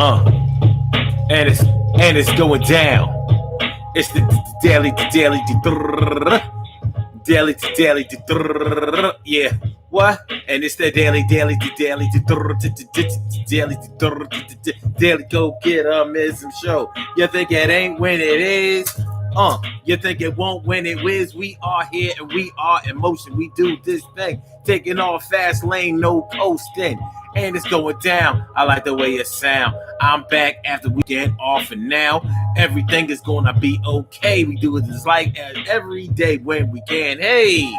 Uh, and it's going down. It's the daily, yeah. What? And it's the daily, go get ism show. You think it ain't when it is? You think it won't when it is? We are here and we are in motion. We do this thing, taking off fast lane, no coasting. And it's going down. I like the way it sound. I'm back after we get off, and now everything is gonna be okay. We do it just like every day when we can. Hey,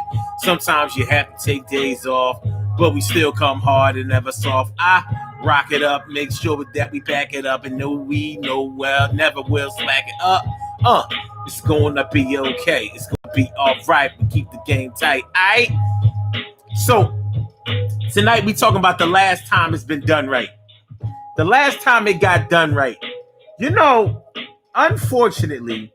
sometimes you have to take days off, but we still come hard and never soft. I rock it up, make sure that we back it up, and know we know well, never will slack it up. It's gonna be okay. It's gonna be all right. We keep the game tight. Aight. So tonight we talking about the last time it's been done right. The last time it got done right. You know, unfortunately,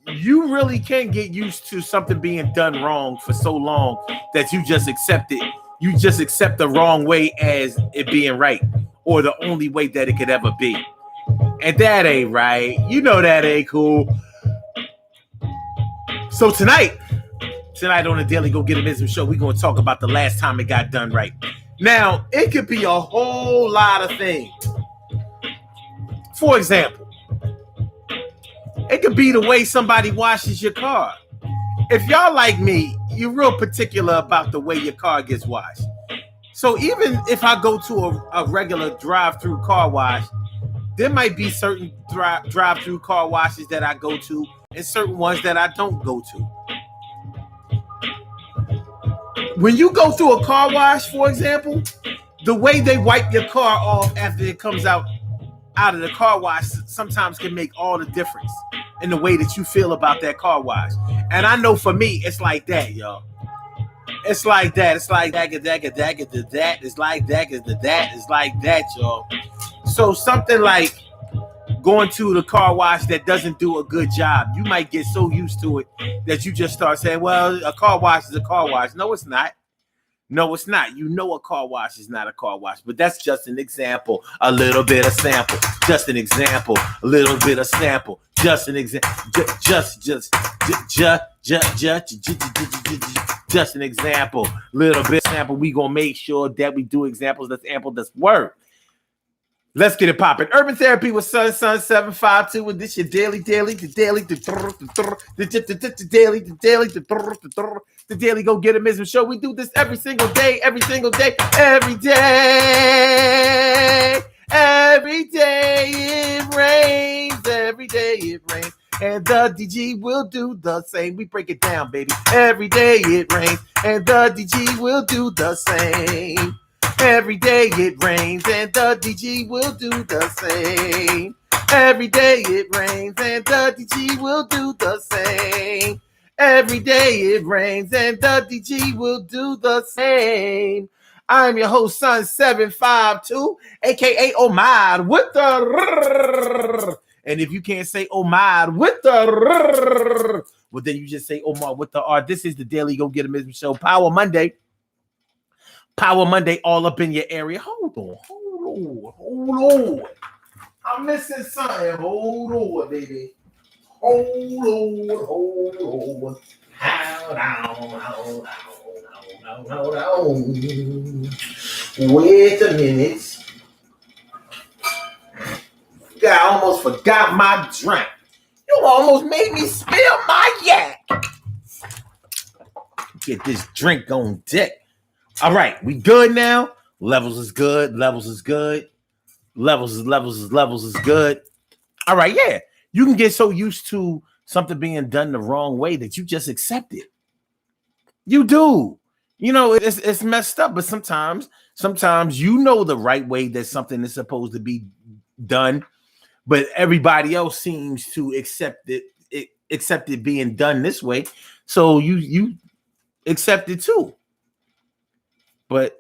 you really can't get used to something being done wrong for so long that you just accept it. You just accept the wrong way as it being right, or the only way that it could ever be. And that ain't right. You know that ain't cool. So tonight on the Daily Go Get Him Ism show, we're going to talk about the last time it got done right. Now, it could be a whole lot of things. For example, it could be the way somebody washes your car. If y'all like me, you're real particular about the way your car gets washed. So even if I go to a regular drive-through car wash, there might be certain drive-through car washes that I go to and certain ones that I don't go to. When you go through a car wash, for example, the way they wipe your car off after it comes out of the car wash sometimes can make all the difference in the way that you feel about that car wash. And I know for me, it's like that, y'all. It's like that. It's like that. It's like that. It's like that, y'all. So something like going to the car wash that doesn't do a good job, you might get so used to it that you just start saying, well, a car wash is a car wash. No, it's not. No, it's not. You know a car wash is not a car wash, but that's just an example. A little bit of sample. Just an example. A little bit of sample. Just an example. Just an example. Little bit of sample. We gonna make sure that we do examples that's ample, that's word. Let's get it popping. Urban Therapy with Sun 752, and this your daily, the daily Go Get Him Ism show. We do this every single day. Every day it rains. Every day it rains. And the DG will do the same. We break it down, baby. Every day it rains. And the DG will do the same. Every day it rains and the DG will do the same. Every day it rains and the DG will do the same. Every day it rains and the DG will do the same. I'm your host, Sun 752, aka Omar with the. And if you can't say Omar with the, well, then you just say Omar with the R. This is the Daily Go Get Him Ism show. Power Monday, all up in your area. Hold on. I'm missing something. Hold on, baby. Hold on. Hold on. Wait a minute. I almost forgot my drink. You almost made me spill my yak. Get this drink on deck. All right, we good now. Levels is good. Levels is good. All right, yeah. You can get so used to something being done the wrong way that you just accept it. You do. You know, it's messed up, but sometimes you know the right way that something is supposed to be done, but everybody else seems to accept it being done this way. So you accept it too. But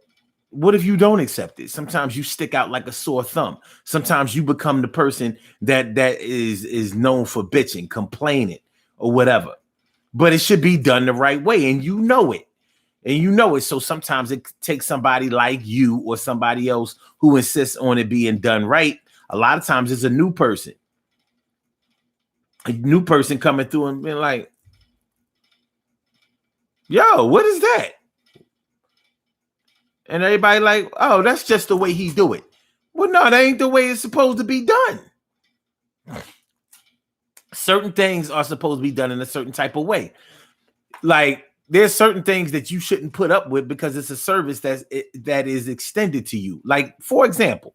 what if you don't accept it? Sometimes you stick out like a sore thumb. Sometimes you become the person that is known for bitching, complaining, or whatever. But it should be done the right way, and you know it. So sometimes it takes somebody like you or somebody else who insists on it being done right, A lot of times it's a new person coming through and being like, yo, what is that? And everybody like, oh, that's just the way he do it. Well, no, that ain't the way it's supposed to be done. Certain things are supposed to be done in a certain type of way. Like, there's certain things that you shouldn't put up with because it's a service that is extended to you. Like, for example,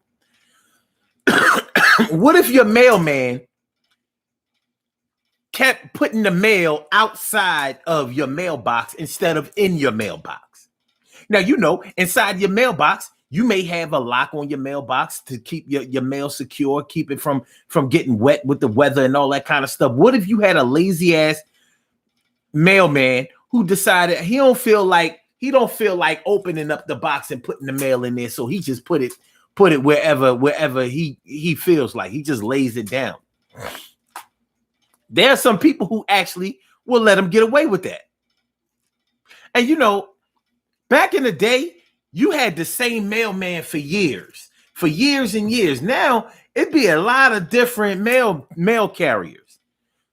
what if your mailman kept putting the mail outside of your mailbox instead of in your mailbox? Now, you know, inside your mailbox, you may have a lock on your mailbox to keep your mail secure, keep it from getting wet with the weather and all that kind of stuff. What if you had a lazy ass mailman who decided he don't feel like opening up the box and putting the mail in there, so he just put it wherever he feels like. He just lays it down. There are some people who actually will let him get away with that. And you know, back in the day, you had the same mailman for years and years. Now it'd be a lot of different mail carriers.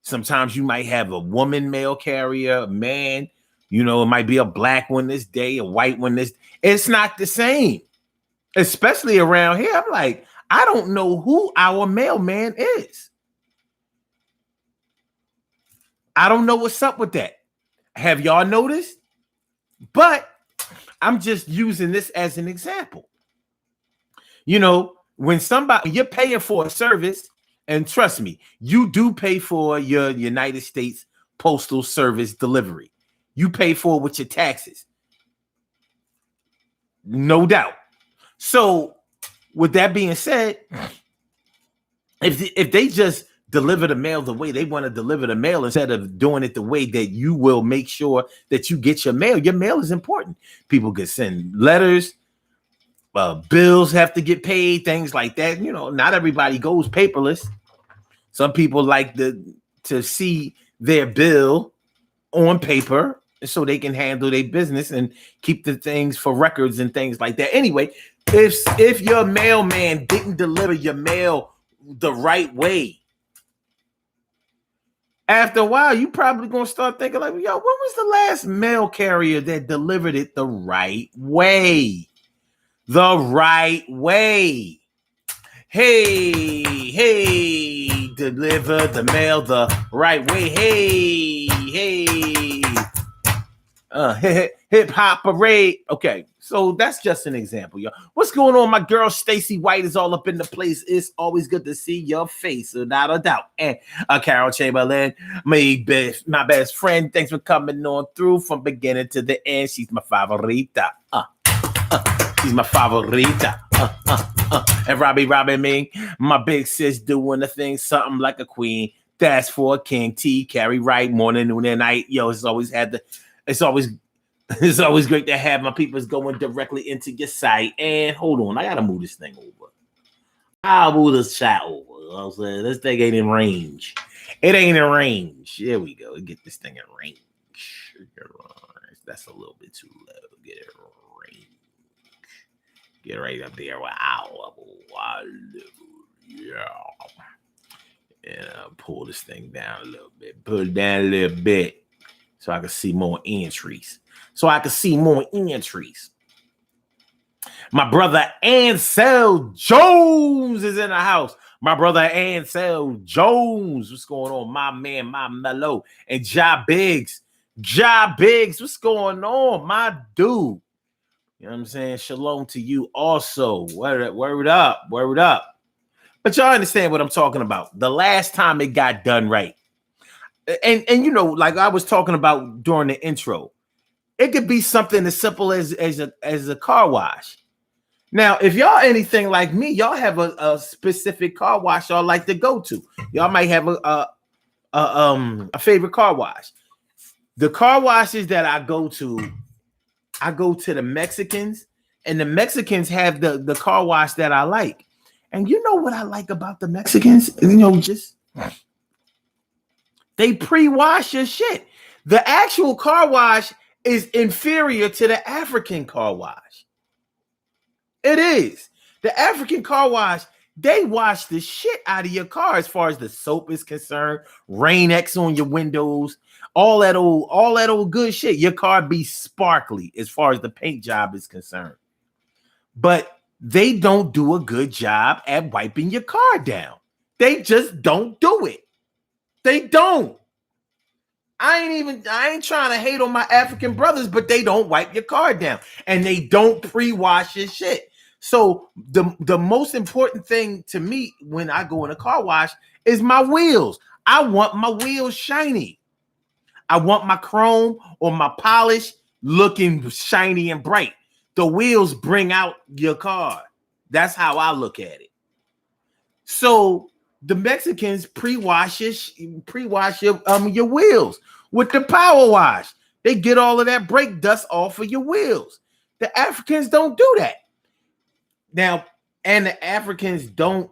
Sometimes you might have a woman mail carrier, a man, you know, it might be a black one this day, a white one this. It's not the same, especially around here. I'm like, I don't know who our mailman is. I don't know what's up with that. Have y'all noticed? But I'm just using this as an example. You know, when you're paying for a service, and trust me, you do pay for your United States Postal Service delivery. You pay for it with your taxes. No doubt. So with that being said, if they just deliver the mail the way they want to deliver the mail instead of doing it the way that you will make sure that you get your mail is important. People can send letters, bills have to get paid, things like that. You know, not everybody goes paperless. Some people like to see their bill on paper so they can handle their business and keep the things for records and things like that. Anyway, if your mailman didn't deliver your mail the right way, after a while, you probably gonna start thinking like, yo, when was the last mail carrier that delivered it the right way? The right way. Hey, deliver the mail the right way. Hey. Hip hop parade. Okay, so that's just an example, y'all. What's going on? My girl Stacy White is all up in the place. It's always good to see your face, without a doubt. And Carol Chamberlain, my best friend. Thanks for coming on through from beginning to the end. She's my favorita. She's my favorita. And Robbie me, my big sis doing the thing, something like a queen. That's for a king. T, carry right, morning, noon, and night. Yo, it's always great to have my peoples going directly into your site. And hold on, I gotta move this thing over. I'll move this chat over. You know what I'm saying? This thing ain't in range. It ain't in range. There we go. Get this thing in range. That's a little bit too low. Get it range. Get right up there. Wow. Yeah. And pull this thing down a little bit. Pull it down a little bit so I can see more entries. My brother Ansel Jones is in the house. My brother Ansel Jones. What's going on? My man, my mellow. And Ja Biggs. What's going on? My dude. You know what I'm saying? Shalom to you also. Word up. But y'all understand what I'm talking about. The last time it got done right. And you know, like I was talking about during the intro, it could be something as simple as a car wash. Now, if y'all anything like me, y'all have a specific car wash y'all like to go to. Y'all might have a favorite car wash. The car washes that I go to the Mexicans, and the Mexicans have the car wash that I like. And you know what I like about the Mexicans? You know, just they pre-wash your shit. The actual car wash is inferior to the African car wash. It is. The African car wash, They wash the shit out of your car as far as the soap is concerned, Rain-X on your windows, all that old good shit. Your car be sparkly as far as the paint job is concerned. But they don't do a good job at wiping your car down. They just don't do it. They don't. I ain't trying to hate on my African brothers, but they don't wipe your car down and they don't pre-wash your shit. So the most important thing to me when I go in a car wash is my wheels. I want my wheels shiny. I want my chrome or my polish looking shiny and bright. The wheels bring out your car. That's how I look at it. So the Mexicans pre-wash your wheels with the power wash. They get all of that brake dust off of your wheels. The Africans don't do that. Now, and the Africans don't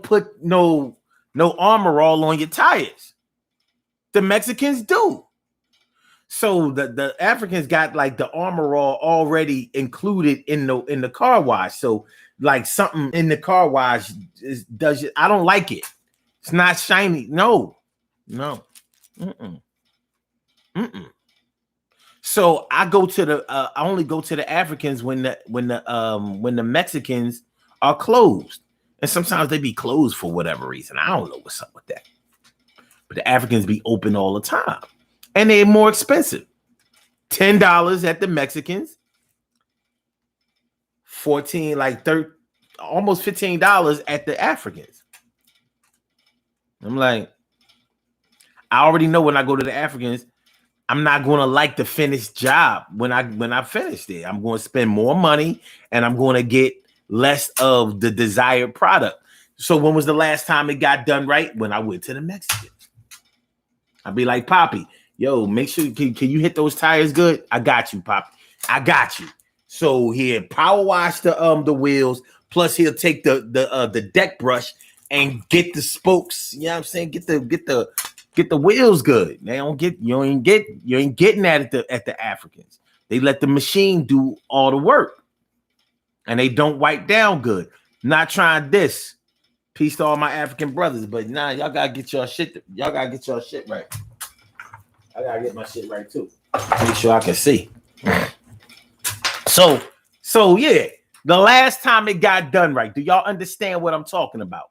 put no Armor All on your tires. The Mexicans do. So the Africans got like the Armor All already included in the car wash. So like something in the car wash I don't like it. It's not shiny. No. Mm-mm. So I only go to the Africans when the Mexicans are closed. And sometimes they be closed for whatever reason. I don't know what's up with that. But the Africans be open all the time. And they're more expensive. $10 at the Mexicans. almost $15 at the Africans. I'm like, I already know when I go to the Africans, I'm not going to like the finished job when I finish it. I'm going to spend more money and I'm going to get less of the desired product. So when was the last time it got done right? When I went to the Mexicans. I'd be like, Poppy, yo, make sure can you hit those tires good? I got you, Poppy. I got you. So he'll power wash the wheels, plus he'll take the deck brush and get the spokes. You know what I'm saying? Get the wheels good. You ain't getting that at the Africans. They let the machine do all the work, and they don't wipe down good. Not trying this. Peace to all my African brothers, but nah, y'all gotta get your shit. Y'all gotta get your shit right. I gotta get my shit right too. Make sure I can see. So yeah, the last time it got done right. Do y'all understand what I'm talking about?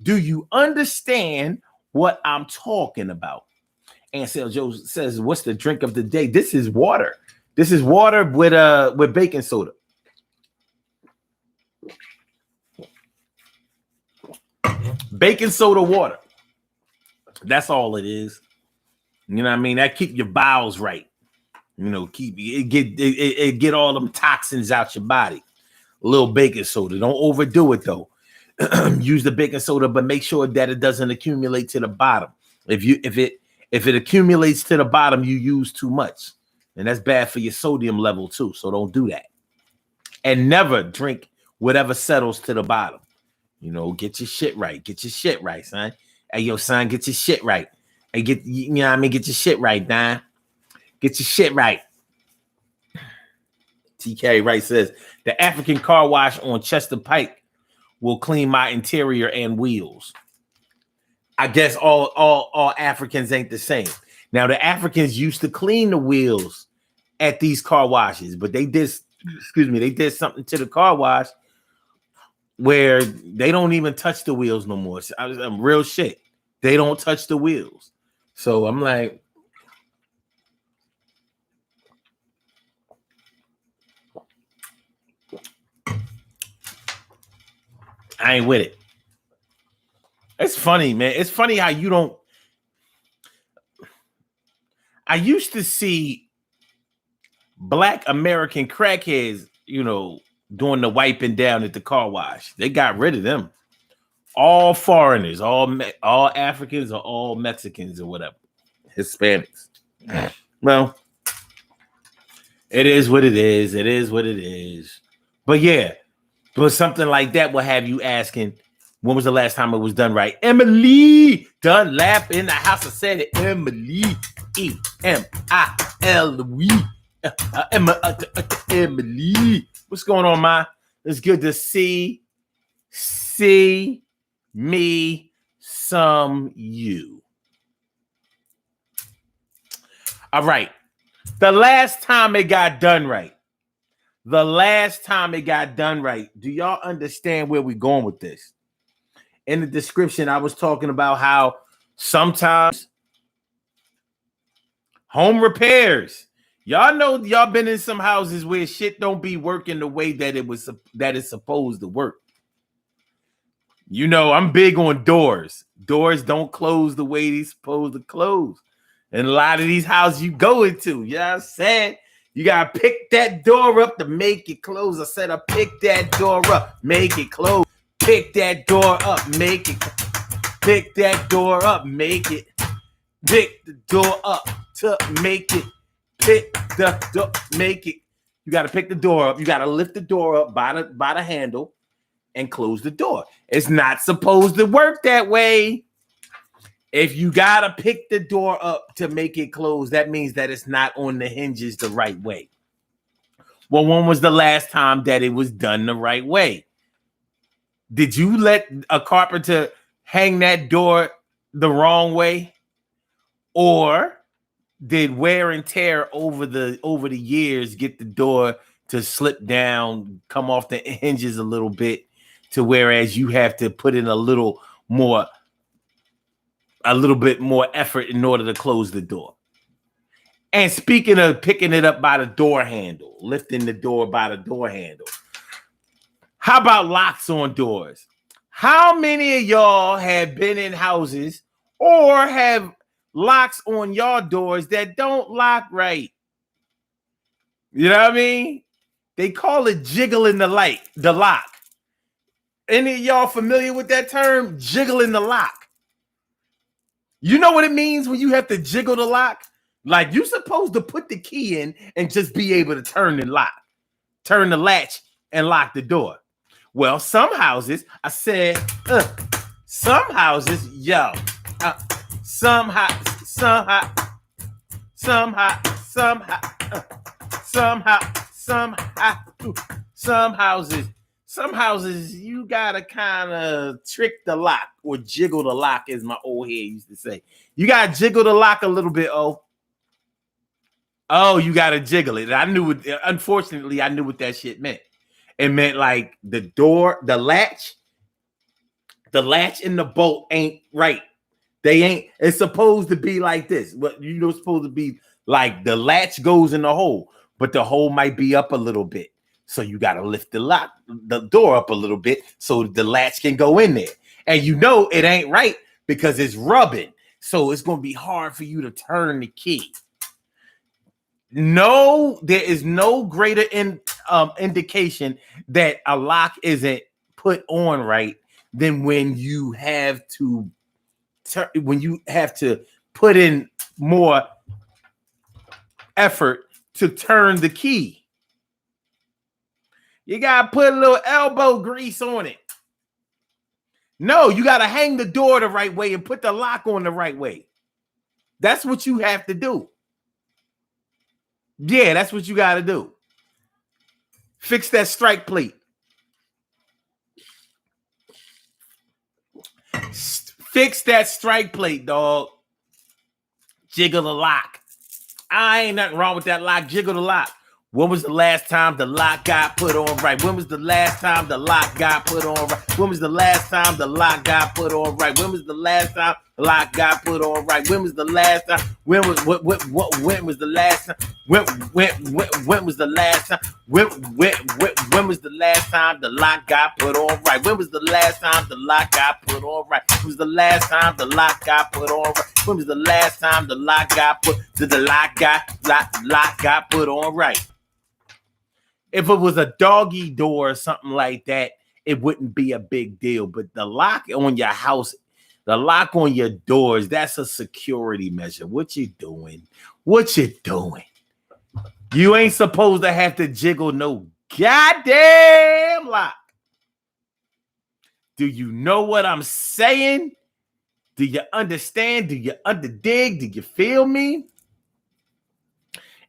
Do you understand what I'm talking about? Ansel Joe says, "What's the drink of the day?" This is water. This is water with baking soda. Baking soda water. That's all it is. You know what I mean? That keep your bowels right. You know, get all them toxins out your body. A little baking soda. Don't overdo it though. Use the baking soda, but make sure that it doesn't accumulate to the bottom. If it accumulates to the bottom, you use too much, and that's bad for your sodium level too. So don't do that. And never drink whatever settles to the bottom. You know, get your shit right. Get your shit right, son. Hey, yo, son, get your shit right. Hey, you know what I mean? Get your shit right, Don. Get your shit right. TK Wright says, the African car wash on Chester Pike will clean my interior and wheels. I guess all Africans ain't the same. Now, the Africans used to clean the wheels at these car washes, but they did something to the car wash where they don't even touch the wheels no more. I'm real shit. They don't touch the wheels. So I'm like, I ain't with it. It's funny, man. It's funny how you don't. I used to see Black American crackheads, you know, doing the wiping down at the car wash. They got rid of them. All foreigners, all Africans, or all Mexicans, or whatever, Hispanics. Well, it is what it is. It is what it is. But yeah, but something like that will have you asking, when was the last time it was done right? Emily Dunlap in the house. I said it. Emily, E-M-I-L-E. Emily. What's going on, ma? It's good to see see me some you. All right. The last time it got done right. Do y'all understand where we're going with this? In the description, I was talking about how sometimes home repairs. Y'all know y'all been in some houses where shit don't be working the way that it's supposed to work. You know, I'm big on doors. Doors don't close the way they're supposed to close. And a lot of these houses you go into, you know what I'm saying? You gotta pick that door up to make it close. I said I pick that door up, make it close. Pick that door up, make it. Pick that door up, make it. Pick the door up to make it. Pick the door, make it. You gotta pick the door up. You gotta lift the door up by the handle and close the door. It's not supposed to work that way. If you gotta pick the door up to make it close, that means that it's not on the hinges the right way. Well, when was the last time that it was done the right way? Did you let a carpenter hang that door the wrong way? Or did wear and tear over the years get the door to slip down, come off the hinges a little bit, to whereas you have to put in a little bit more effort in order to close the door? And speaking of picking it up by the door handle, lifting the door by the door handle, how about locks on doors? How many of y'all have been in houses or have locks on your doors that don't lock right? You know what I mean? They call it jiggling the lock. Any of y'all familiar with that term? Jiggling the lock. You know what it means when you have to jiggle the lock? Like you're supposed to put the key in and just be able to turn the latch and lock the door. Well, some houses, some houses, some houses, you gotta kind of trick the lock or jiggle the lock, as my old head used to say. You gotta jiggle the lock a little bit. Oh, you gotta jiggle it. Unfortunately, I knew what that shit meant. It meant like the door, the latch and the bolt ain't right. They ain't. It's supposed to be like this. But you know, it's supposed to be like the latch goes in the hole, but the hole might be up a little bit. So you got to lift the door up a little bit so the latch can go in there. And you know it ain't right because it's rubbing. So it's going to be hard for you to turn the key. No, there is no greater indication that a lock isn't put on right than when you have to put in more effort to turn the key. You got to put a little elbow grease on it. No, you got to hang the door the right way and put the lock on the right way. That's what you have to do. Yeah, that's what you got to do. Fix that strike plate. Fix that strike plate, dog. Jiggle the lock. I ain't nothing wrong with that lock. Jiggle the lock. When was the last time the lock got put on right? When was the last time the lock got put on right? When was the last time the lock got put on right? When was the last time the lock got put on right? When was the last time? When was the last time? When was the last time? When was the last time the lock got put on right? When was the last time the lock got put on right? When was the last time the lock got put on right? When was the last time the lock got put on right? If it was a doggy door or something like that, it wouldn't be a big deal. But the lock on your house, the lock on your doors, that's a security measure. What you doing? What you doing? You ain't supposed to have to jiggle no goddamn lock. Do you know what I'm saying? Do you understand? Do you underdig? Do you feel me?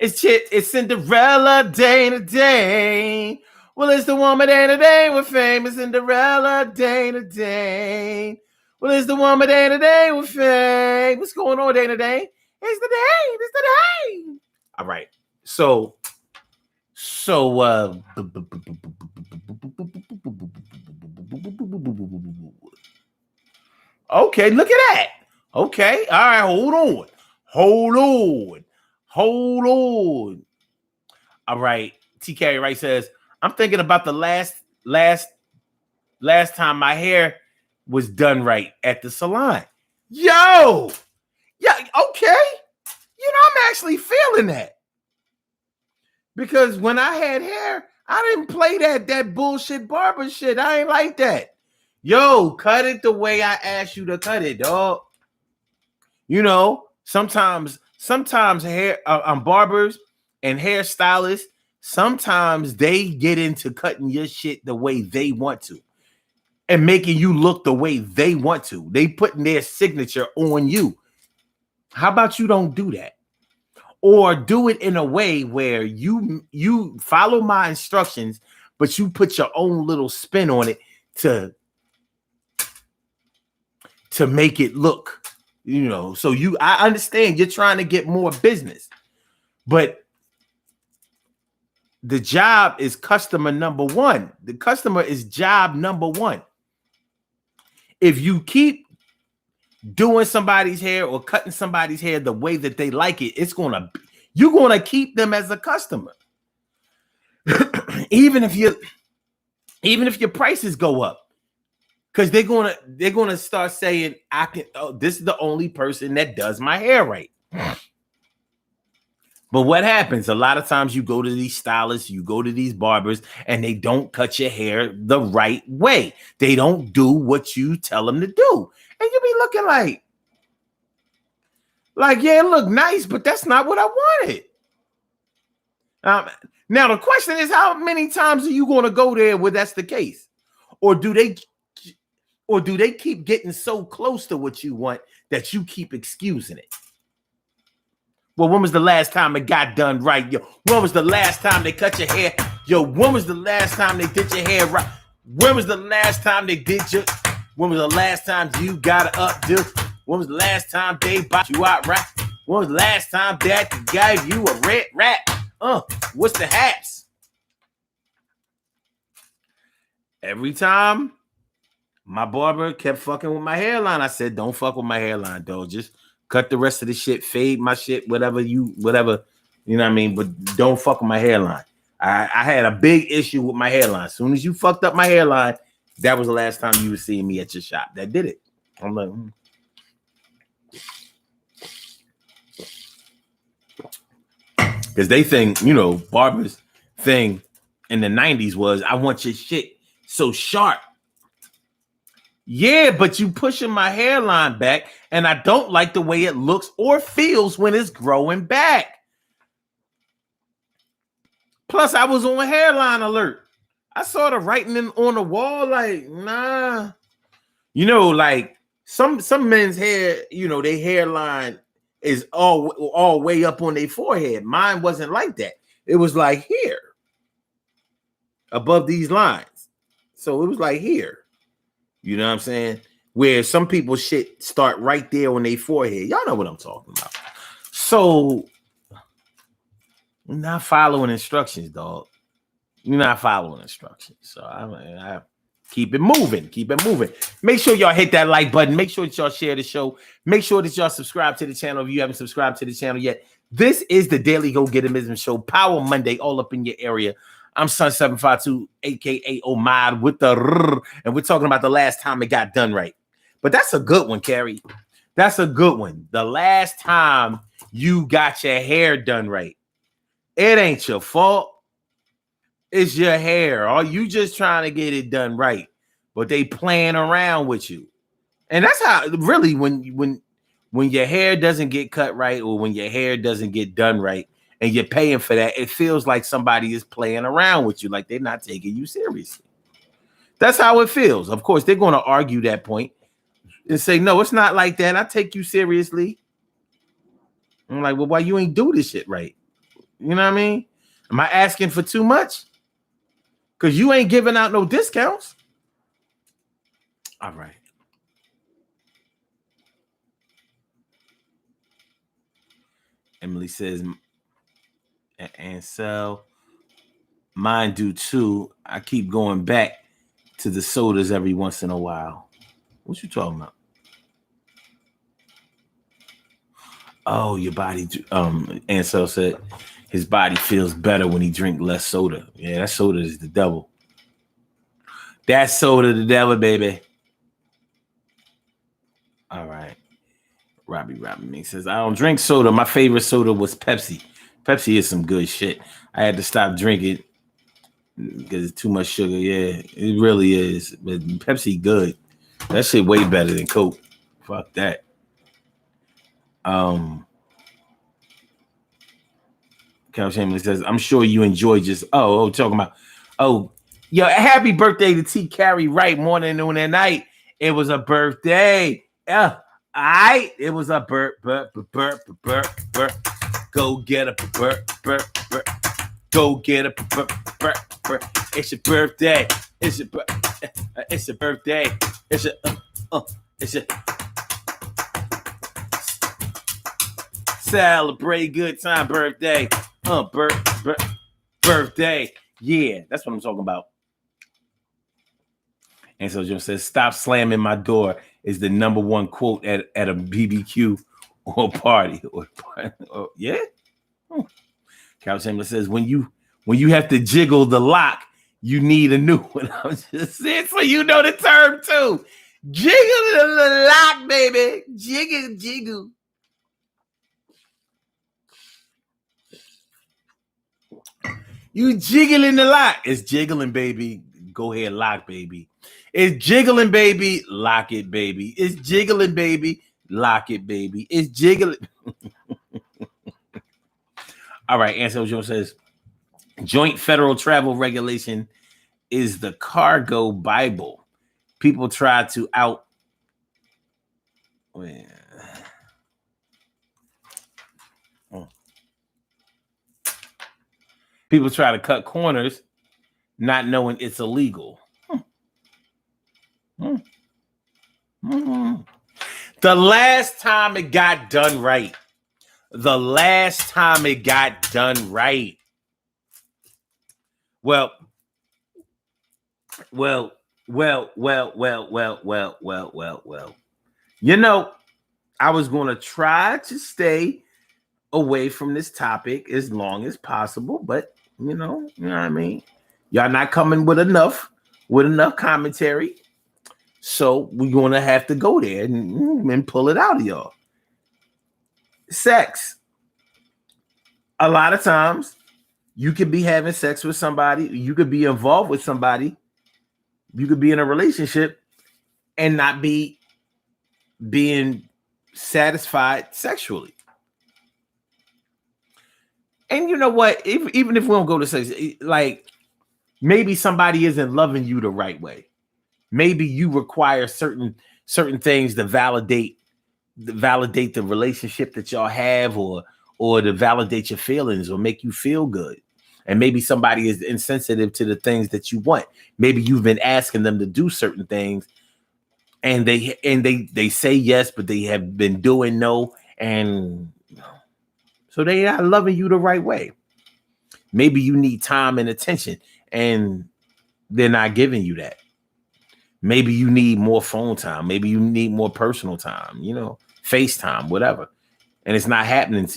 It's Cinderella day to day. Well, it's the woman Dana Dane with famous Cinderella Dana Dane. Well, it's the woman Dana Dane with fame. What's going on, Dana Dane? It's the Dane. It's the Dane. All right. So, okay, look at that. Okay, all right, hold on. All right, TK Wright says, I'm thinking about the last time my hair was done right at the salon. Yo, yeah, okay. I'm actually feeling that. Because when I had hair, I didn't play that bullshit barber shit. I ain't like that. Yo, cut it the way I asked you to cut it, dog. Sometimes hair barbers and hairstylists, sometimes they get into cutting your shit the way they want to and making you look the way they want to. They putting their signature on you. How about you don't do that? Or do it in a way where you follow my instructions, but you put your own little spin on it to make it look, so I understand you're trying to get more business, but the job is customer number one. The customer is job number one. If you keep doing somebody's hair or cutting somebody's hair the way that they like it, you're gonna keep them as a customer. even if your prices go up, because they're gonna start saying, this is the only person that does my hair right. But what happens? A lot of times you go to these stylists, you go to these barbers, and they don't cut your hair the right way. They don't do what you tell them to do. And you be looking like, yeah, it look nice, but that's not what I wanted. Now the question is, how many times are you going to go there where that's the case? Or do they keep getting so close to what you want that you keep excusing it? Well, when was the last time it got done right? Yo, when was the last time they cut your hair? Yo, when was the last time they did your hair right? When was the last time they did your... When was the last time you got to updo? When was the last time they bought you out right? When was the last time that gave you a red rat? What's the hats? Every time my barber kept fucking with my hairline, I said, don't fuck with my hairline, dog. Just cut the rest of the shit, fade my shit, whatever, you know what I mean? But don't fuck with my hairline. I had a big issue with my hairline. As soon as you fucked up my hairline, that was the last time you were seeing me at your shop. That did it. I'm like, because they think, barbers thing in the 90s was, I want your shit so sharp. Yeah, but you pushing my hairline back, and I don't like the way it looks or feels when it's growing back. Plus, I was on hairline alert. I saw the writing on the wall, like, nah. Like some men's hair, their hairline is all way up on their forehead. Mine wasn't like that. It was like here, above these lines. So it was like here. You know what I'm saying? Where some people shit start right there on their forehead. Y'all know what I'm talking about. So you're not following instructions, dog. You're not following instructions. So I keep it moving. Keep it moving. Make sure y'all hit that like button. Make sure that y'all share the show. Make sure that y'all subscribe to the channel if you haven't subscribed to the channel yet. This is the Daily Go Get 'Em Show. Power Monday, all up in your area. I'm Sun752, aka Omad with the rrr, and we're talking about the last time it got done right. But that's a good one, Carrie. That's a good one. The last time you got your hair done right. It ain't your fault. It's your hair. Or you just trying to get it done right. But they playing around with you. And that's how really when your hair doesn't get cut right, or when your hair doesn't get done right, and you're paying for that, it feels like somebody is playing around with you, like they're not taking you seriously. That's how it feels. Of course, they're going to argue that point and say, no, it's not like that. I take you seriously. I'm like, well, why you ain't do this shit right? You know what I mean? Am I asking for too much? because you ain't giving out no discounts. All right. Emily says, and so mine do too. I keep going back to the sodas every once in a while. What you talking about? Oh, your body. Ansel said his body feels better when he drink less soda. Yeah, that soda is the devil. That soda, the devil, baby. All right. Robbie me says, I don't drink soda. My favorite soda was Pepsi. Pepsi is some good shit. I had to stop drinking because it's too much sugar. Yeah, it really is. But Pepsi good. That shit way better than Coke. Fuck that. Cal Chamberlain says, I'm sure you enjoy just talking about yo, happy birthday to T. Carrie Wright, morning, noon, and night. It was a birthday. Yeah. Alright. It was a burp. Go get a burp. Go get a burp. It's your birthday. It's your birthday. It's your celebrate good time birthday. Birthday. Yeah, that's what I'm talking about. And so Jim says, stop slamming my door is the number one quote at a BBQ or party. Yeah. Cal Chamberlain says, when you have to jiggle the lock, you need a new one. I'm just saying, so you know the term too. Jiggle the lock, baby. Jiggle. You jiggling the lock. It's jiggling, baby. Go ahead, lock, baby. It's jiggling, baby. Lock it, baby. It's jiggling, baby. Lock it, baby. It's jiggling. All right, Ansel Jones says, joint federal travel regulation is the cargo Bible. People try to People try to cut corners, not knowing it's illegal. The last time it got done right. Well. You know, I was going to try to stay away from this topic as long as possible, but you know what I mean? Y'all not coming with enough commentary. So we're going to have to go there and pull it out of y'all. Sex. A lot of times you could be having sex with somebody. You could be involved with somebody. You could be in a relationship and not be being satisfied sexually. And you know what? Even if we don't go to sex, like maybe somebody isn't loving you the right way. Maybe you require certain things to validate the relationship that y'all have, or to validate your feelings or make you feel good. And maybe somebody is insensitive to the things that you want. Maybe you've been asking them to do certain things, and they say yes, but they have been doing no, and so they are loving you the right way. Maybe you need time and attention, and they're not giving you that. Maybe you need more phone time. Maybe you need more personal time, FaceTime, whatever. And it's not happening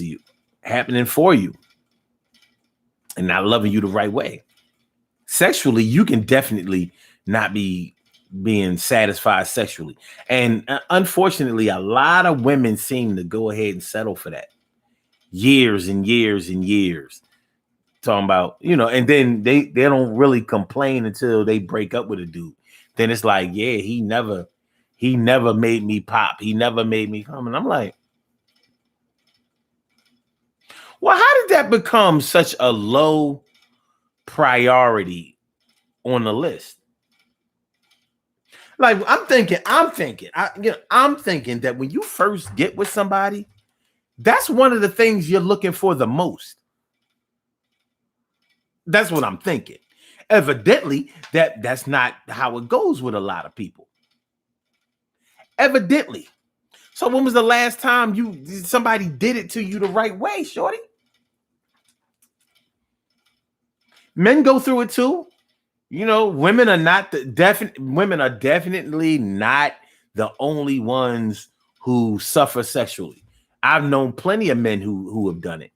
for you, and not loving you the right way. Sexually, you can definitely not be being satisfied sexually. And unfortunately, a lot of women seem to go ahead and settle for that. Years and years and years. Talking about, and then they don't really complain until they break up with a dude. Then it's like, yeah, he never made me pop. He never made me come. And I'm like, well, how did that become such a low priority on the list? Like, I'm thinking that when you first get with somebody, that's one of the things you're looking for the most. That's what I'm thinking. Evidently, that's not how it goes with a lot of people. Evidently. So when was the last time somebody did it to you the right way, shorty? Men go through it too. You know, women are definitely not the only ones who suffer sexually. I've known plenty of men who have done it.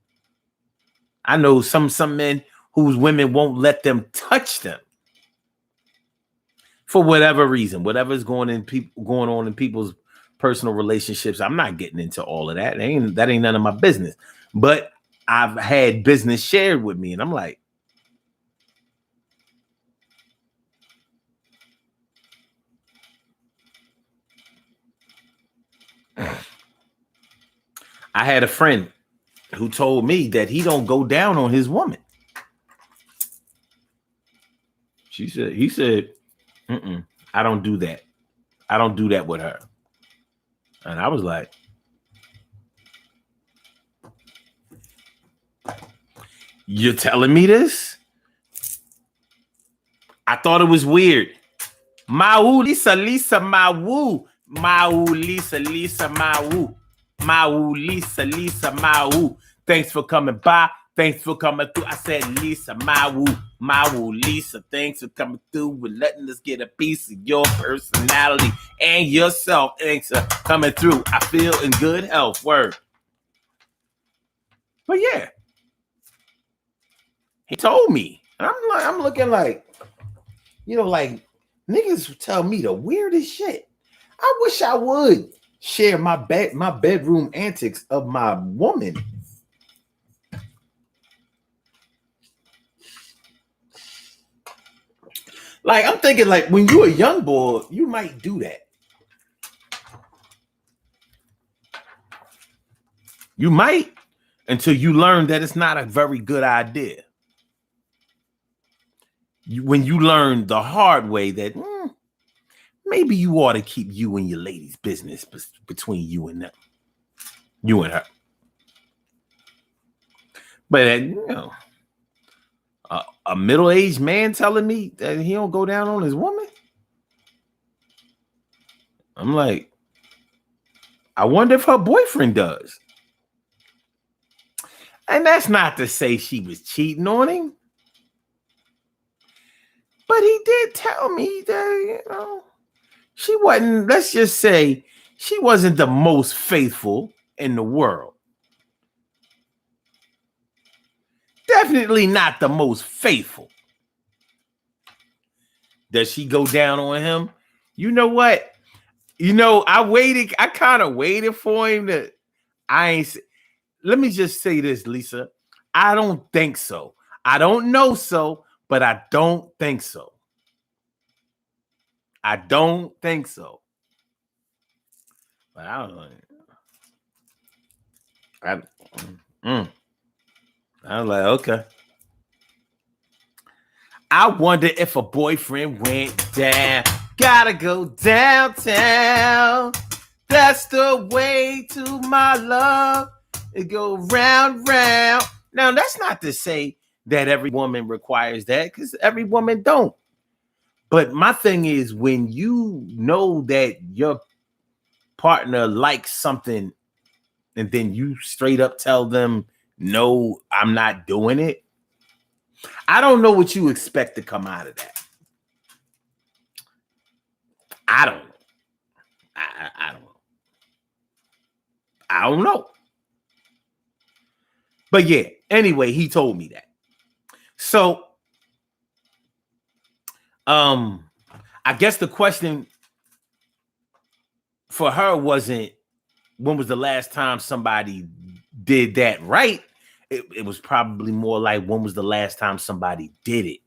I know some men whose women won't let them touch them for whatever reason, whatever's going on in people's personal relationships. I'm not getting into all of that. That ain't none of my business. But I've had business shared with me, and I'm like, I had a friend who told me that he don't go down on his woman. He said, I don't do that. I don't do that with her. And I was like, you're telling me this? I thought it was weird. Mau, Lisa, Mau. Mau, Lisa, Mau. Mau, Lisa, Mau. Thanks for coming by. Thanks for coming through. I said, Lisa, Mau, Lisa. Thanks for coming through and letting us get a piece of your personality and yourself. Thanks for coming through. I feel in good health. Word. But yeah, he told me. And I'm looking like, like niggas tell me the weirdest shit. I wish I would share my bedroom antics of my woman. Like, I'm thinking, like, when you're a young boy, you might do that. You might, until you learn that it's not a very good idea. When you learn the hard way that maybe you ought to keep you and your lady's business between you and them, you and her. But a middle-aged man telling me that he don't go down on his woman, I'm like, I wonder if her boyfriend does. And that's not to say she was cheating on him, but he did tell me that she wasn't. Let's just say she wasn't the most faithful in the world. Definitely not the most faithful. Does she go down on him? You know what? I kind of waited for him to. Let me just say this, Lisa. I don't think so. I don't know so, but I don't think so. I don't think so. But I don't know. I was like, okay. I wonder if a boyfriend went down. Gotta go downtown. That's the way to my love. It go round. Now, that's not to say that every woman requires that, because every woman don't. But my thing is, when you know that your partner likes something and then you straight up tell them, no, I'm not doing it. I don't know what you expect to come out of that. I don't know. I don't know. I don't know. But yeah, anyway, he told me that. So, I guess the question for her wasn't when was the last time somebody did that right. It was probably more like when was the last time somebody did it.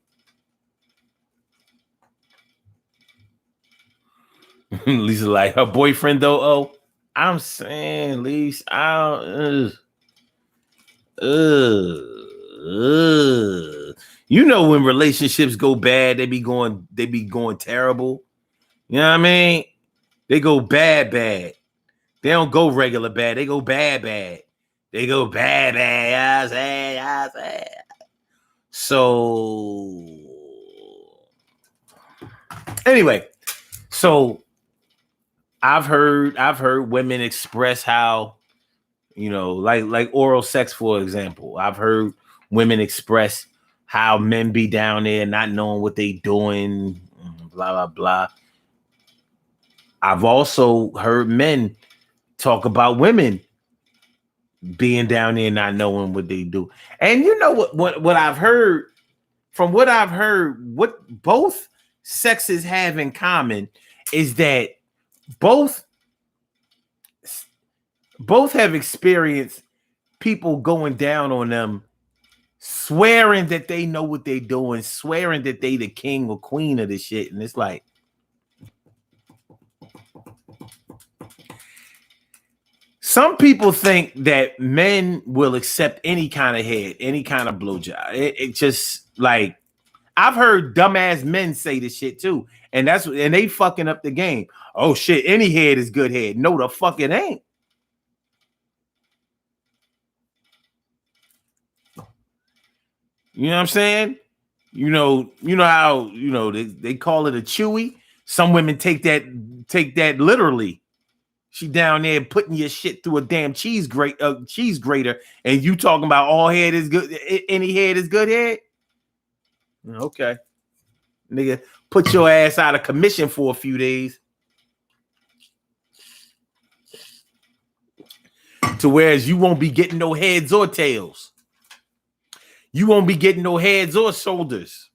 Lisa like her boyfriend though. Oh, I'm saying, Lisa, you know when relationships go bad, they be going terrible. You know what I mean? They go bad. They don't go regular bad. They go bad. They go bad. I say. So Anyway, so I've heard women express how, like oral sex, for example. I've heard women express how men be down there not knowing what they doing, blah, blah, blah. I've also heard men talk about women being down there not knowing what they do. And you know what I've heard, from what I've heard, what both sexes have in common is that both have experienced people going down on them, swearing that they know what they're doing, swearing that they the king or queen of the shit. And it's like, some people think that men will accept any kind of head, any kind of blowjob. It just like, I've heard dumbass men say this shit too, and they fucking up the game. Oh shit, any head is good head. No, the fuck it ain't. You know what I'm saying? You know how they call it a chewy. Some women take that literally. She down there putting your shit through a damn cheese grater, and you talking about all head is good, any head is good head? Okay. Nigga, put your ass out of commission for a few days. To whereas you won't be getting no heads or tails. You won't be getting no heads or shoulders.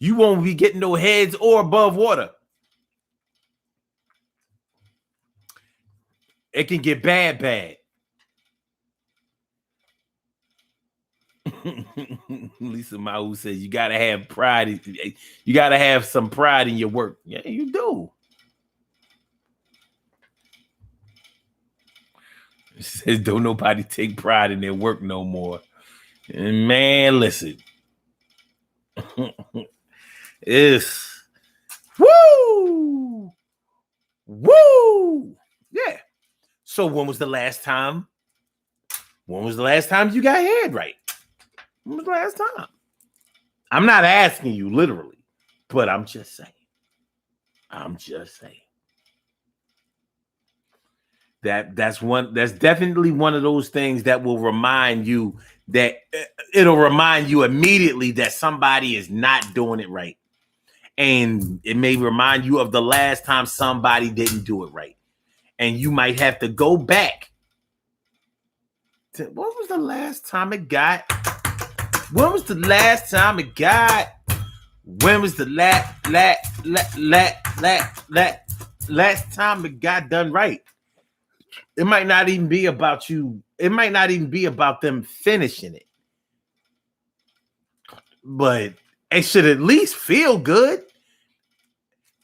You won't be getting no heads or above water. It can get bad. Lisa Mau says you gotta have pride. You gotta have some pride in your work. Yeah, you do. She says, don't nobody take pride in their work no more. And man, listen. It's woo. Yeah. So when was the last time you got head right? When was the last time? I'm not asking you literally, but I'm just saying. That's definitely one of those things that will remind you that it'll remind you immediately that somebody is not doing it right. And it may remind you of the last time somebody didn't do it right. And you might have to go back to, what was the last time it got? When was the last time it got? When was the last time it got done right? It might not even be about you. It might not even be about them finishing it. But it should at least feel good.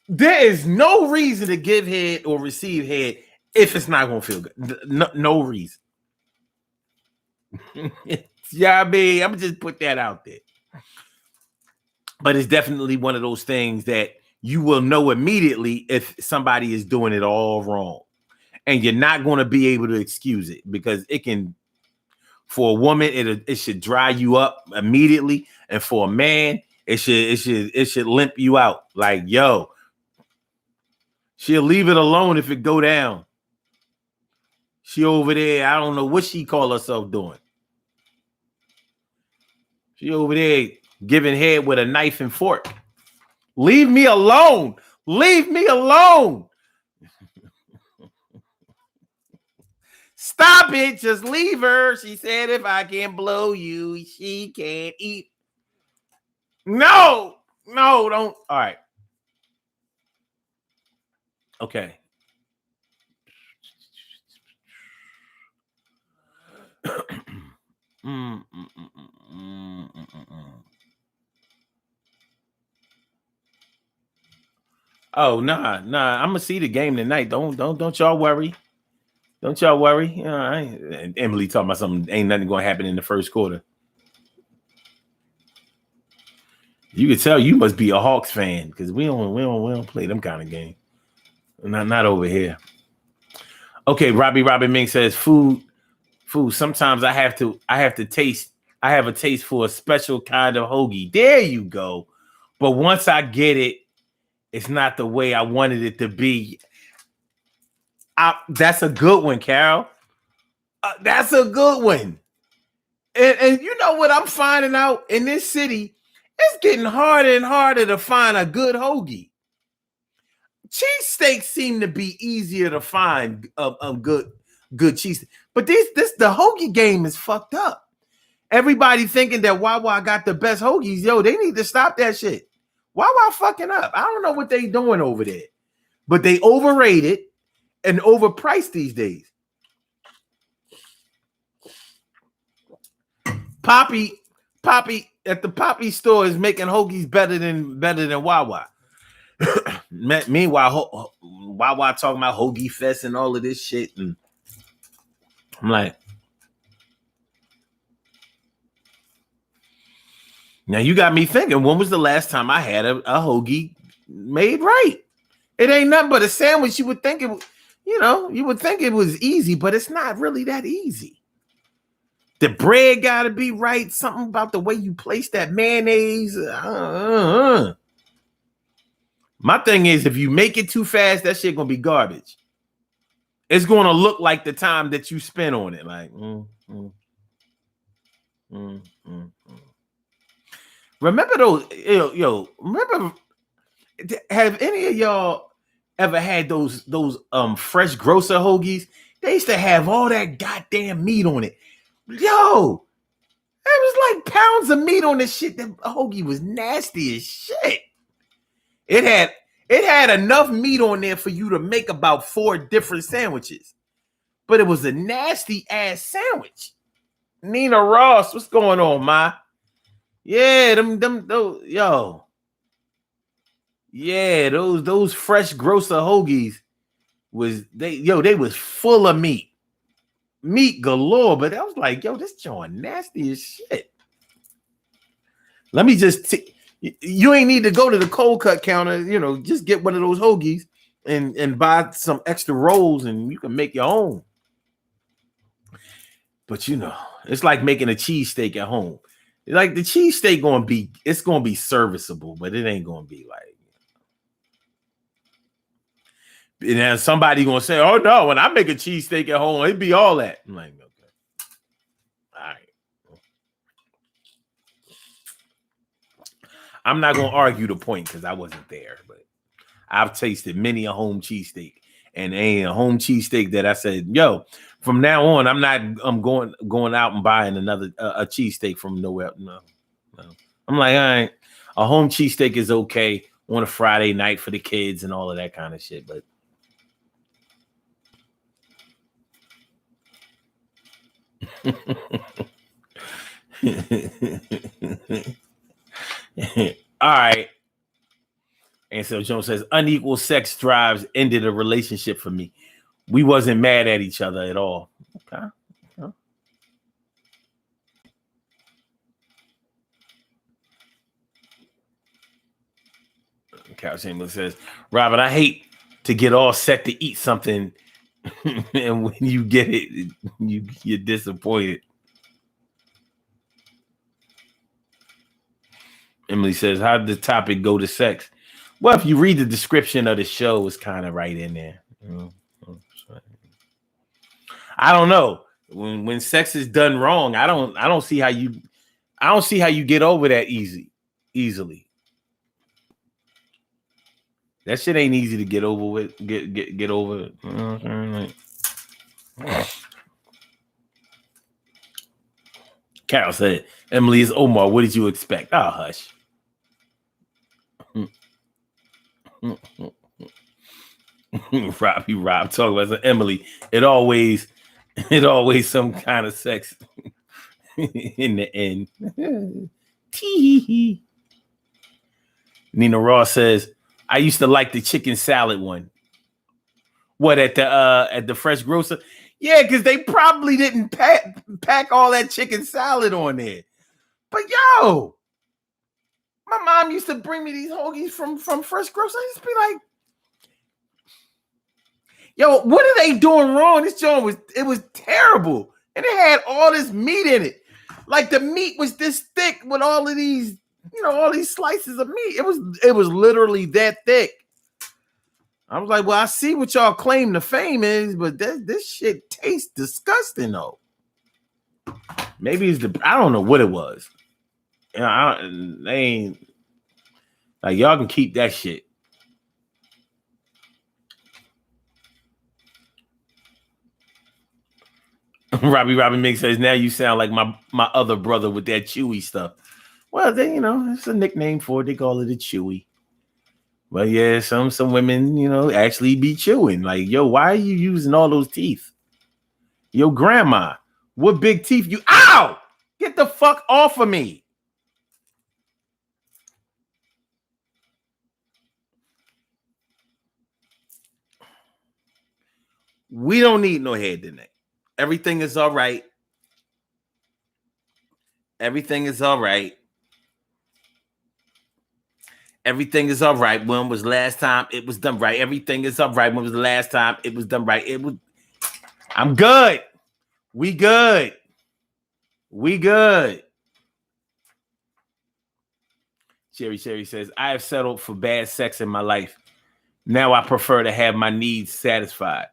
There is no reason to give head or receive head if it's not going to feel good. No reason. Yeah, I mean, I'm going to just put that out there. But it's definitely one of those things that you will know immediately if somebody is doing it all wrong. And you're not going to be able to excuse it, because it can, for a woman, it should dry you up immediately. And for a man, it should limp you out. Like, yo, she'll leave it alone if it go down. She over there, I don't know what she call herself doing. She over there giving head with a knife and fork. Leave me alone. Leave me alone. Stop it. Just leave her. She said, if I can't blow you, she can't eat. No, don't. All right. Okay. Oh, nah. I'm gonna see the game tonight. Don't y'all worry. Don't y'all worry. Emily talking about something. Ain't nothing gonna happen in the first quarter. You can tell you must be a Hawks fan, because we don't play them kind of game. Not over here. Okay, Robbie Ming says food. Sometimes I have a taste for a special kind of hoagie. There you go. But once I get it, it's not the way I wanted it to be. That's a good one, Carol. That's a good one. And you know what I'm finding out in this city? It's getting harder and harder to find a good hoagie. Cheesesteaks seem to be easier to find good cheese. But the hoagie game is fucked up. Everybody thinking that Wawa got the best hoagies. Yo, they need to stop that shit. Wawa fucking up. I don't know what they doing over there. But they overrated and overpriced these days. Poppy at the Poppy store is making hoagies better than Wawa. Meanwhile, Wawa talking about Hoagie Fest and all of this shit, and I'm like, now you got me thinking. When was the last time I had a hoagie made right? It ain't nothing but a sandwich. You would think it, you would think it was easy, but it's not really that easy. The bread got to be right. Something about the way you place that mayonnaise. My thing is, if you make it too fast, that shit gonna be garbage. It's gonna look like the time that you spent on it. Like, remember those? Remember? Have any of y'all ever had those fresh grocer hoagies? They used to have all that goddamn meat on it. Yo, it was like pounds of meat on this shit. That hoagie was nasty as shit. It had enough meat on there for you to make about 4 different sandwiches. But it was a nasty ass sandwich. Nina Ross, what's going on, ma? Yeah, those, yo. Yeah, those fresh grocer hoagies they was full of meat. Meat galore, but I was like, yo, this joint nasty as shit. Let me just you ain't need to go to the cold cut counter, just get one of those hoagies and buy some extra rolls and you can make your own. But it's like making a cheesesteak at home. Like the cheesesteak it's gonna be serviceable, but it ain't gonna be like. And then somebody gonna say, "Oh no, when I make a cheesesteak at home, it'd be all that." I'm like, okay, all right. I'm not gonna argue the point because I wasn't there, but I've tasted many a home cheesesteak, and ain't a home cheesesteak that I said, "Yo, from now on, I'm going out and buying another a cheesesteak from nowhere." No. I'm like, all right, a home cheesesteak is okay on a Friday night for the kids and all of that kind of shit, but. All right. And so Jones says unequal sex drives ended a relationship for me. We wasn't mad at each other at all. Okay. Cal Chamberlain says, Robert, I hate to get all set to eat something and when you get it, you're disappointed. Emily says, how did the topic go to sex? Well, if you read the description of the show, it's kind of right in there. I don't know. When sex is done wrong, I don't see how you get over that easily. That shit ain't easy to get over with. Get over it. Carol said, Emily is Omar. What did you expect? Oh, hush. Rob talking about Emily. It always some kind of sex in the end. Tee. Nina Ross says, I used to like the chicken salad one. What at the fresh grocer? Yeah, because they probably didn't pack all that chicken salad on there. But yo, my mom used to bring me these hoagies from fresh grocer. I used to be like, yo, what are they doing wrong? This joint was terrible. And it had all this meat in it. Like the meat was this thick with all of these all these slices of meat. It was literally that thick. I was like, well, I see what y'all claim the fame is, but this shit tastes disgusting though. Maybe it's I don't know what it was. They ain't like y'all can keep that shit. Robbie Mix says, now you sound like my other brother with that chewy stuff. Well, then, it's a nickname for it. They call it a chewy. But yeah, some women, actually be chewing. Like, yo, why are you using all those teeth? Yo, grandma, what big teeth you? Ow! Get the fuck off of me. We don't need no head tonight. Everything is all right. Everything is all right. Everything is all right. When was the last time it was done right? Everything is all right. When was the last time it was done right? I'm good. We good. We good. Cherry says, I have settled for bad sex in my life. Now I prefer to have my needs satisfied.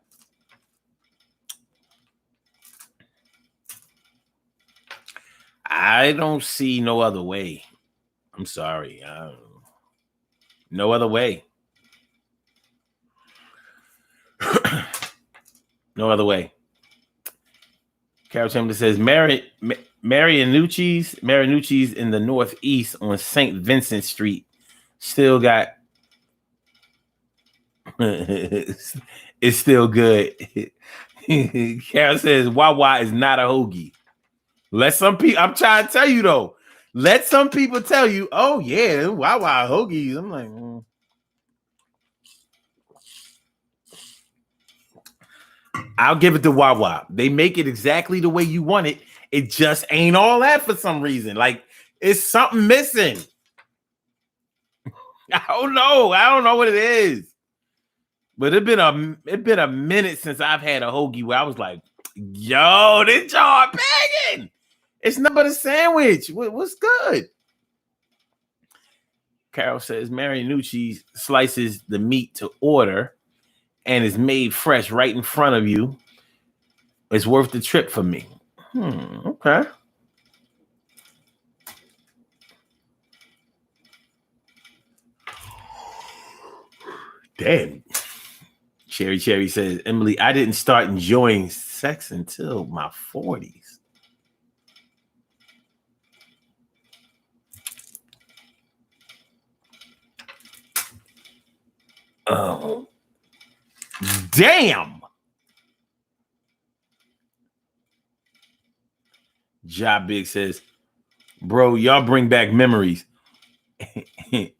I don't see no other way. I'm sorry. No other way. No other way. Carol Chamberlain says, Marianucci's in the Northeast on St. Vincent Street still got it's still good. Carol says, Wawa is not a hoagie. Let some people, I'm trying to tell you though, let some people tell you, oh yeah, Wawa hoagies. I'm like, I'll give it to Wawa. They make it exactly the way you want it. It just ain't all that for some reason. Like, it's something missing. I don't know what it is. But it been a minute since I've had a hoagie where I was like, yo, this jar banging. It's nothing but a sandwich. What's good? Carol says Marianucci slices the meat to order and is made fresh right in front of you. It's worth the trip for me. Okay. Damn. Cherry says, Emily, I didn't start enjoying sex until my 40s. Oh. Damn. Job Big says, bro, y'all bring back memories.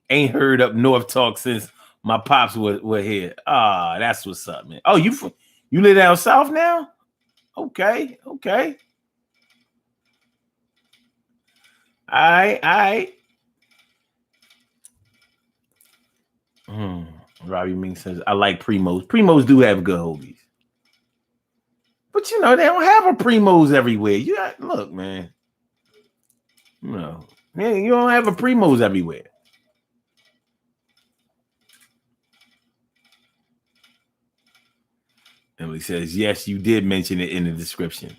Ain't heard up north talk since my pops were here. Ah, that's what's up, man. Oh, you live down south now? Okay. All right. Robbie Ming says, I like Primos. Primos do have good hoagies. But they don't have a Primos everywhere. Look, man. No. Man, you don't have a Primos everywhere. Emily says, yes, you did mention it in the description.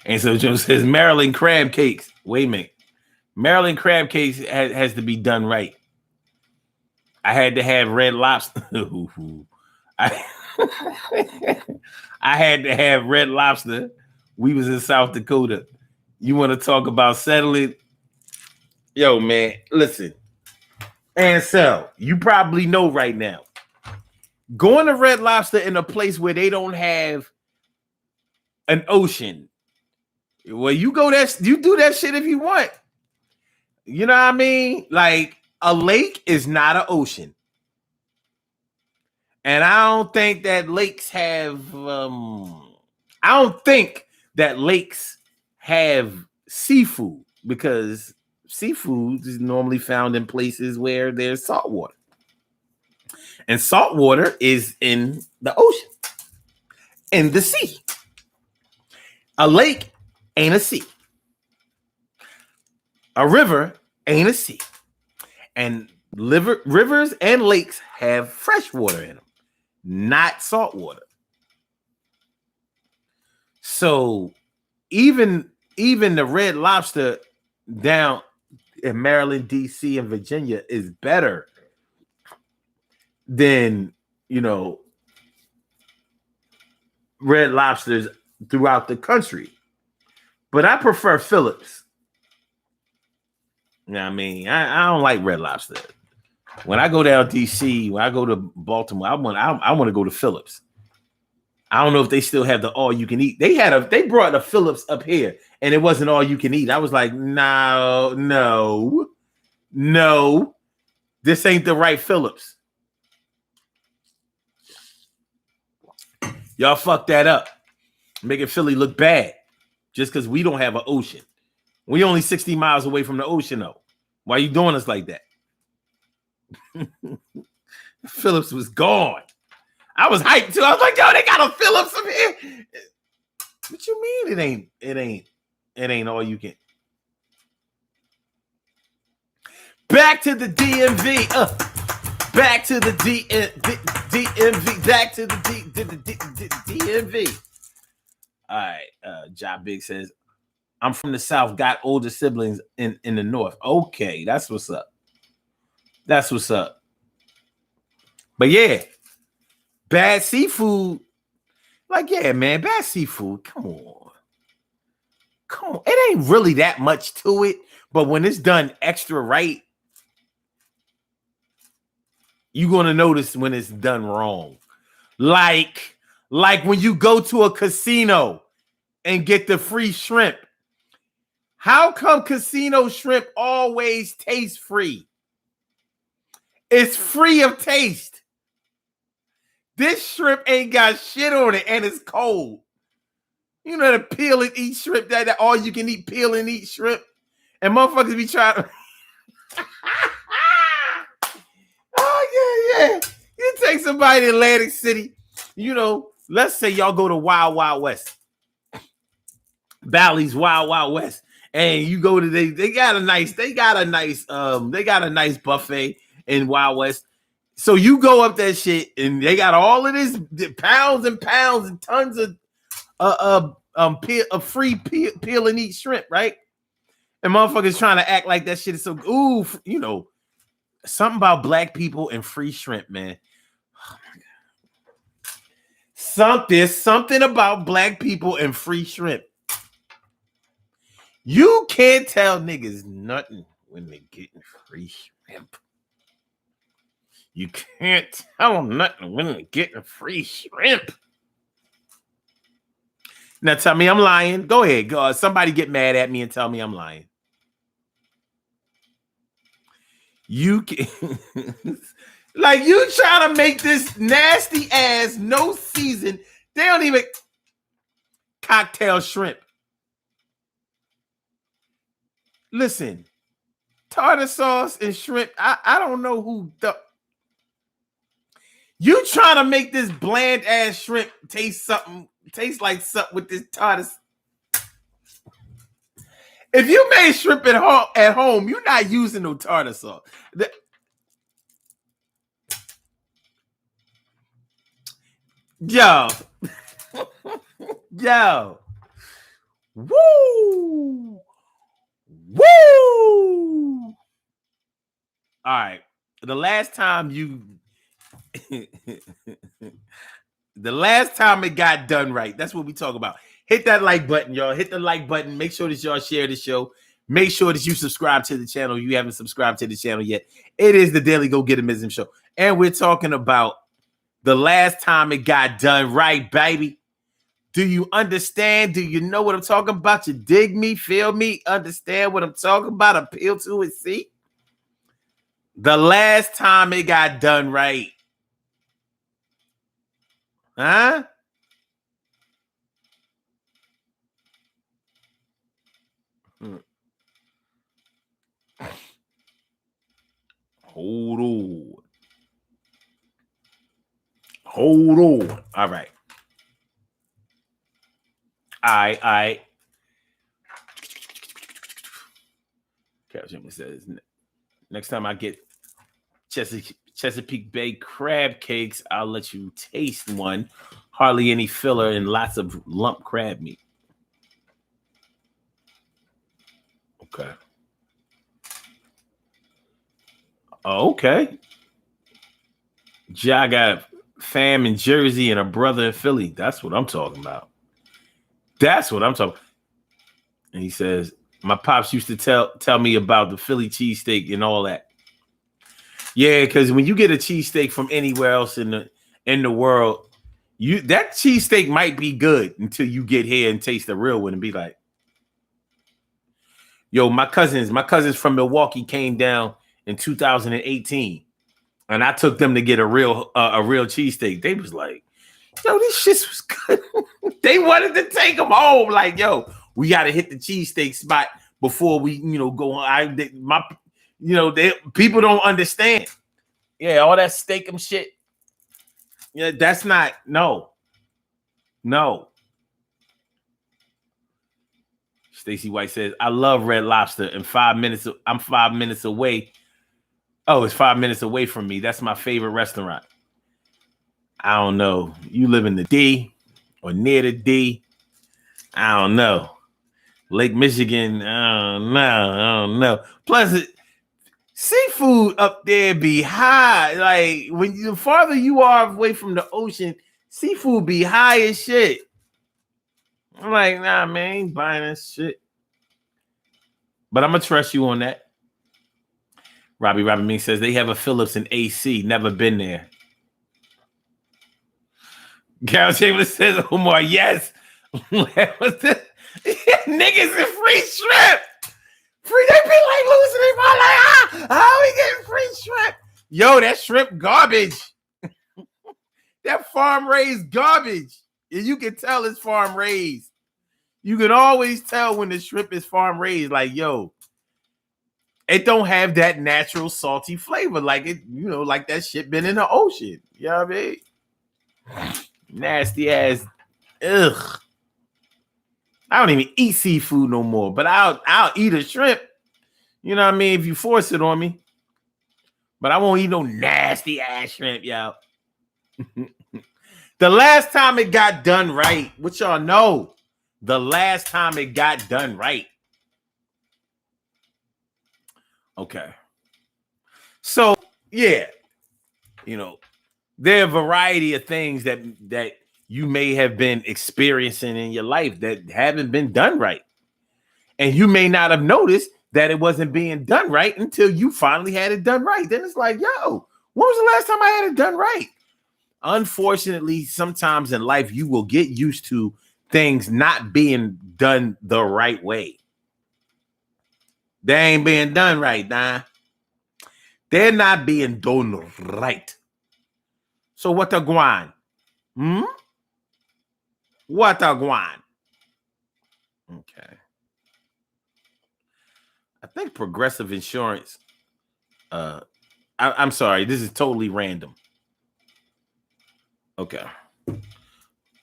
And so Joe says, Maryland crab cakes. Wait a minute. Maryland crab cakes has to be done right. I had to have Red Lobster. I had to have Red Lobster. We was in South Dakota. You want to talk about settling? Yo, man, listen. Ansel, you probably know right now. Going to Red Lobster in a place where they don't have an ocean. Well, you do that shit if you want. You know what I mean? Like, a lake is not an ocean. And I don't think that lakes have seafood, because seafood is normally found in places where there's salt water. And salt water is in the ocean, in the sea. A lake ain't a sea. A river ain't a sea. And rivers and lakes have fresh water in them, not salt water. So even the Red Lobster down in Maryland, DC, and Virginia is better than, Red Lobsters throughout the country. But I prefer Phillips. You know what I mean? I don't like Red Lobster. When I go down DC, when I go to Baltimore, I want to go to Phillips. I don't know if they still have the all you can eat. They brought a Phillips up here, and it wasn't all you can eat. I was like, no, this ain't the right Phillips. Y'all fucked that up, making Philly look bad just because we don't have an ocean. We only 60 miles away from the ocean, though. Why are you doing us like that? Phillips was gone. I was hyped too. I was like, yo, they got a Phillips up here. What you mean it ain't all you can? Back to the DMV. Back to the DMV. Back to the DMV. All right. Job Big says, I'm from the South, got older siblings in the North. Okay, that's what's up. That's what's up. But yeah, bad seafood. Like, yeah, man, bad seafood. Come on. It ain't really that much to it, but when it's done extra right, you're going to notice when it's done wrong. Like when you go to a casino and get the free shrimp. How come casino shrimp always taste free? It's free of taste. This shrimp ain't got shit on it, and it's cold. You know the peel and eat shrimp, that all you can eat peel and eat shrimp, and motherfuckers be trying to. Oh yeah. You take somebody to Atlantic City, let's say y'all go to Wild Wild West, Bally's Wild West, and you go to they got a nice buffet in Wild West. So you go up that shit, and they got all of this pounds and pounds and tons of free peel and eat shrimp, right? And motherfuckers trying to act like that shit is so something about black people and free shrimp, man. Oh my God. There's something about black people and free shrimp. You can't tell niggas nothing when they getting free shrimp. You can't tell them nothing when they're getting free shrimp. Now tell me I'm lying. Go ahead. Go. Somebody get mad at me and tell me I'm lying. You can like you trying to make this nasty ass no season. They don't even cocktail shrimp. Listen, tartar sauce and shrimp. I don't know who the. You trying to make this bland ass shrimp taste like something with this tartar. If you made shrimp at home, you're not using no tartar sauce. Yo. Woo. All right. The last time it got done right. That's what we talk about. Hit that like button, y'all. Hit the like button. Make sure that y'all share the show. Make sure that you subscribe to the channel. If you haven't subscribed to the channel yet. It is the Daily Go Getimism Show. And we're talking about the last time it got done right, baby. Do you understand? Do you know what I'm talking about? You dig me, feel me, understand what I'm talking about, appeal to it, see? The last time it got done right. Huh? Hold on. All right. I. Captain says, next time I get Chesapeake Bay crab cakes, I'll let you taste one. Hardly any filler and lots of lump crab meat. Okay. Okay. I got fam in Jersey and a brother in Philly. That's what I'm talking about. That's what I'm talking about. And he says, my pops used to tell me about the Philly cheesesteak and all that. Yeah, because when you get a cheesesteak from anywhere else in the world, that cheesesteak might be good until you get here and taste the real one and be like, yo, my cousins from Milwaukee came down in 2018, and I took them to get a real cheesesteak. They was like, yo, this shit was good. They wanted to take them home. Like, yo, we got to hit the cheesesteak spot before we, go on. People don't understand. Yeah, all that steakum shit. Yeah, that's not, no. Stacy White says, I love Red Lobster, and I'm 5 minutes away. Oh, it's 5 minutes away from me. That's my favorite restaurant. I don't know. You live in the D or near the D. I don't know. Lake Michigan. I don't know. Plus, seafood up there be high. Like, the farther you are away from the ocean, seafood be high as shit. I'm like, nah, man, I ain't buying that shit. But I'm going to trust you on that. Robbie Ming says they have a Phillips in AC. Never been there. Carol Chambers says, Omar, yes. Niggas in free shrimp. They be like losing their mind. Like, how we getting free shrimp? Yo, that shrimp garbage. That farm raised garbage. And you can tell it's farm raised. You can always tell when the shrimp is farm raised. Like, yo, it don't have that natural salty flavor. Like it, like that shit been in the ocean. You know what I mean? Nasty ass. Ugh. I don't even eat seafood no more, but I'll eat a shrimp. You know what I mean? If you force it on me. But I won't eat no nasty ass shrimp, y'all. The last time it got done right, what y'all know? The last time it got done right. Okay. So, yeah. There are a variety of things that you may have been experiencing in your life that haven't been done right. And you may not have noticed that it wasn't being done right until you finally had it done right. Then it's like, yo, when was the last time I had it done right? Unfortunately, sometimes in life, you will get used to things not being done the right way. They ain't being done right, nah. They're not being done right. So what a guan? What a guan? Okay. I think Progressive Insurance. I'm sorry. This is totally random. Okay.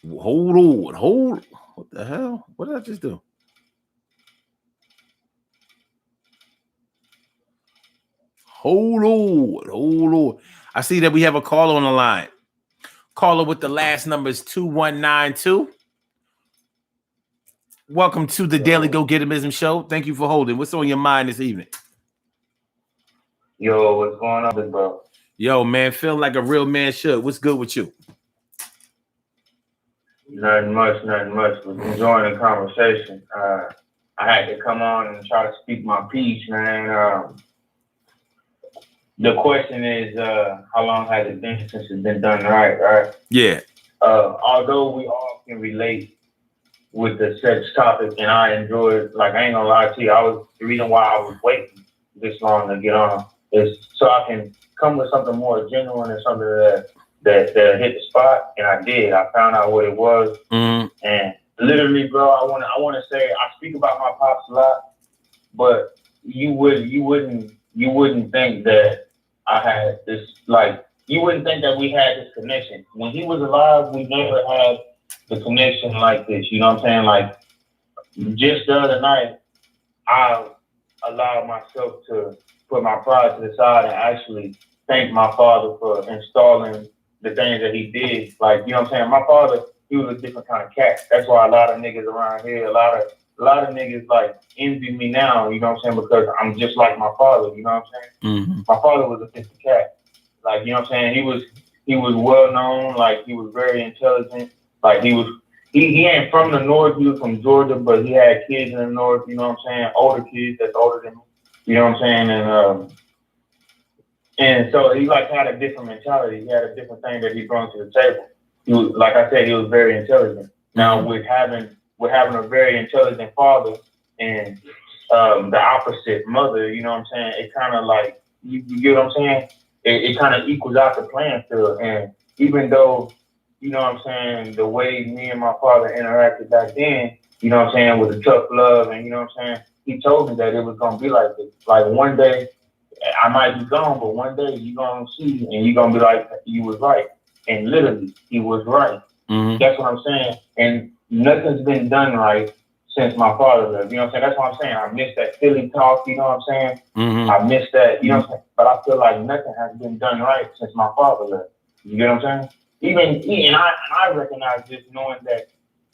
Hold on. What the hell? What did I just do? Hold on. I see that we have a caller on the line. Caller with the last number is 2192. Welcome to the Daily Go-Getimism Show. Thank you for holding. What's on your mind this evening? Yo, what's going on, big bro? Yo, man, feeling like a real man should. What's good with you? Nothing much. Was enjoying the conversation. I had to come on and try to speak my piece, man. The question is, how long has it been since it's been done right? Yeah. Although we all can relate with the sex topic, and I enjoyed, like, I ain't gonna lie to you, the reason why I was waiting this long to get on is so I can come with something more genuine and something that hit the spot, and I did. I found out what it was, and literally, bro, I want to say I speak about my pops a lot, but you wouldn't think that I had this, like, you wouldn't think that we had this connection when he was alive. We never had the connection like this. You know what I'm saying? Like just the other night, I allowed myself to put my pride to the side and actually thank my father for installing the things that he did. Like, you know what I'm saying? My father, he was a different kind of cat. That's why a lot of niggas around here, a lot of niggas like envy me now, you know what I'm saying? Because I'm just like my father, you know what I'm saying? Mm-hmm. My father was a different cat. Like, you know what I'm saying? He was well known, like he was very intelligent. Like he ain't from the north, he was from Georgia, but he had kids in the north, you know what I'm saying? Older kids that's older than me. You know what I'm saying? And so he like had a different mentality. He had a different thing that he brought to the table. He was, like I said, he was very intelligent. Now with having a very intelligent father and the opposite mother, you know what I'm saying? It kind of like you get what I'm saying? It kind of equals out the playing field. And even though, you know what I'm saying, the way me and my father interacted back then, you know what I'm saying, with the tough love, and you know what I'm saying, he told me that it was gonna be like this. Like one day I might be gone, but one day you're gonna see and you're gonna be like, you was right. And literally, he was right. Mm-hmm. That's what I'm saying. And nothing's been done right since my father left. You know what I'm saying? That's what I'm saying. I miss that Philly talk, you know what I'm saying? Mm-hmm. I miss that, you know what I'm saying? But I feel like nothing has been done right since my father left. You get what I'm saying? Even he and I recognize this, knowing that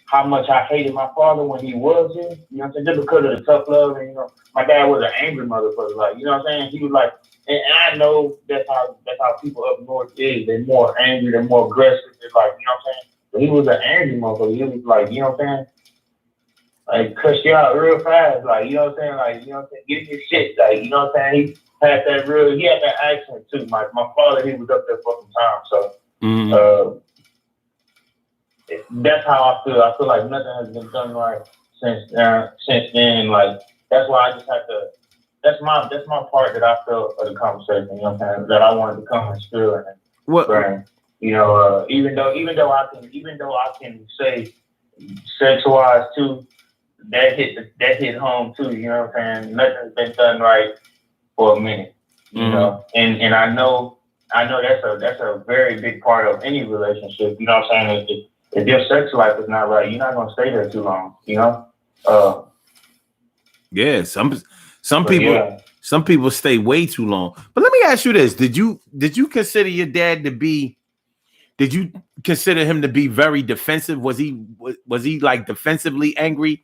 how much I hated my father when he was here, you know what I'm saying? Just because of the tough love, and you know, my dad was an angry motherfucker, like, you know what I'm saying? He was like, and I know that's how people up north is. They're more angry, they're more aggressive. It's like, you know what I'm saying? But he was an angry motherfucker. He was like, you know what I'm saying? Like cuss you out real fast, like, you know what I'm saying? Like, you know what I'm saying? Get your shit, like, you know what I'm saying? He had that accent too. My father, he was up there for some time, so that's how I feel. I feel like nothing has been done right since then. Like that's why I just have to. That's my part that I felt of the conversation. You know what I'm saying? That I wanted to come and spill and bring. You know, even though I can say sex wise too, that hit home too. You know what I'm saying? Nothing's been done right for a minute. You know, and I know that's a very big part of any relationship. You know what I'm saying? If your sex life is not right, you're not gonna stay there too long, you know. Yeah, some people stay way too long. But let me ask you this: Did you consider your dad to be? Did you consider him to be very defensive? Was he like defensively angry,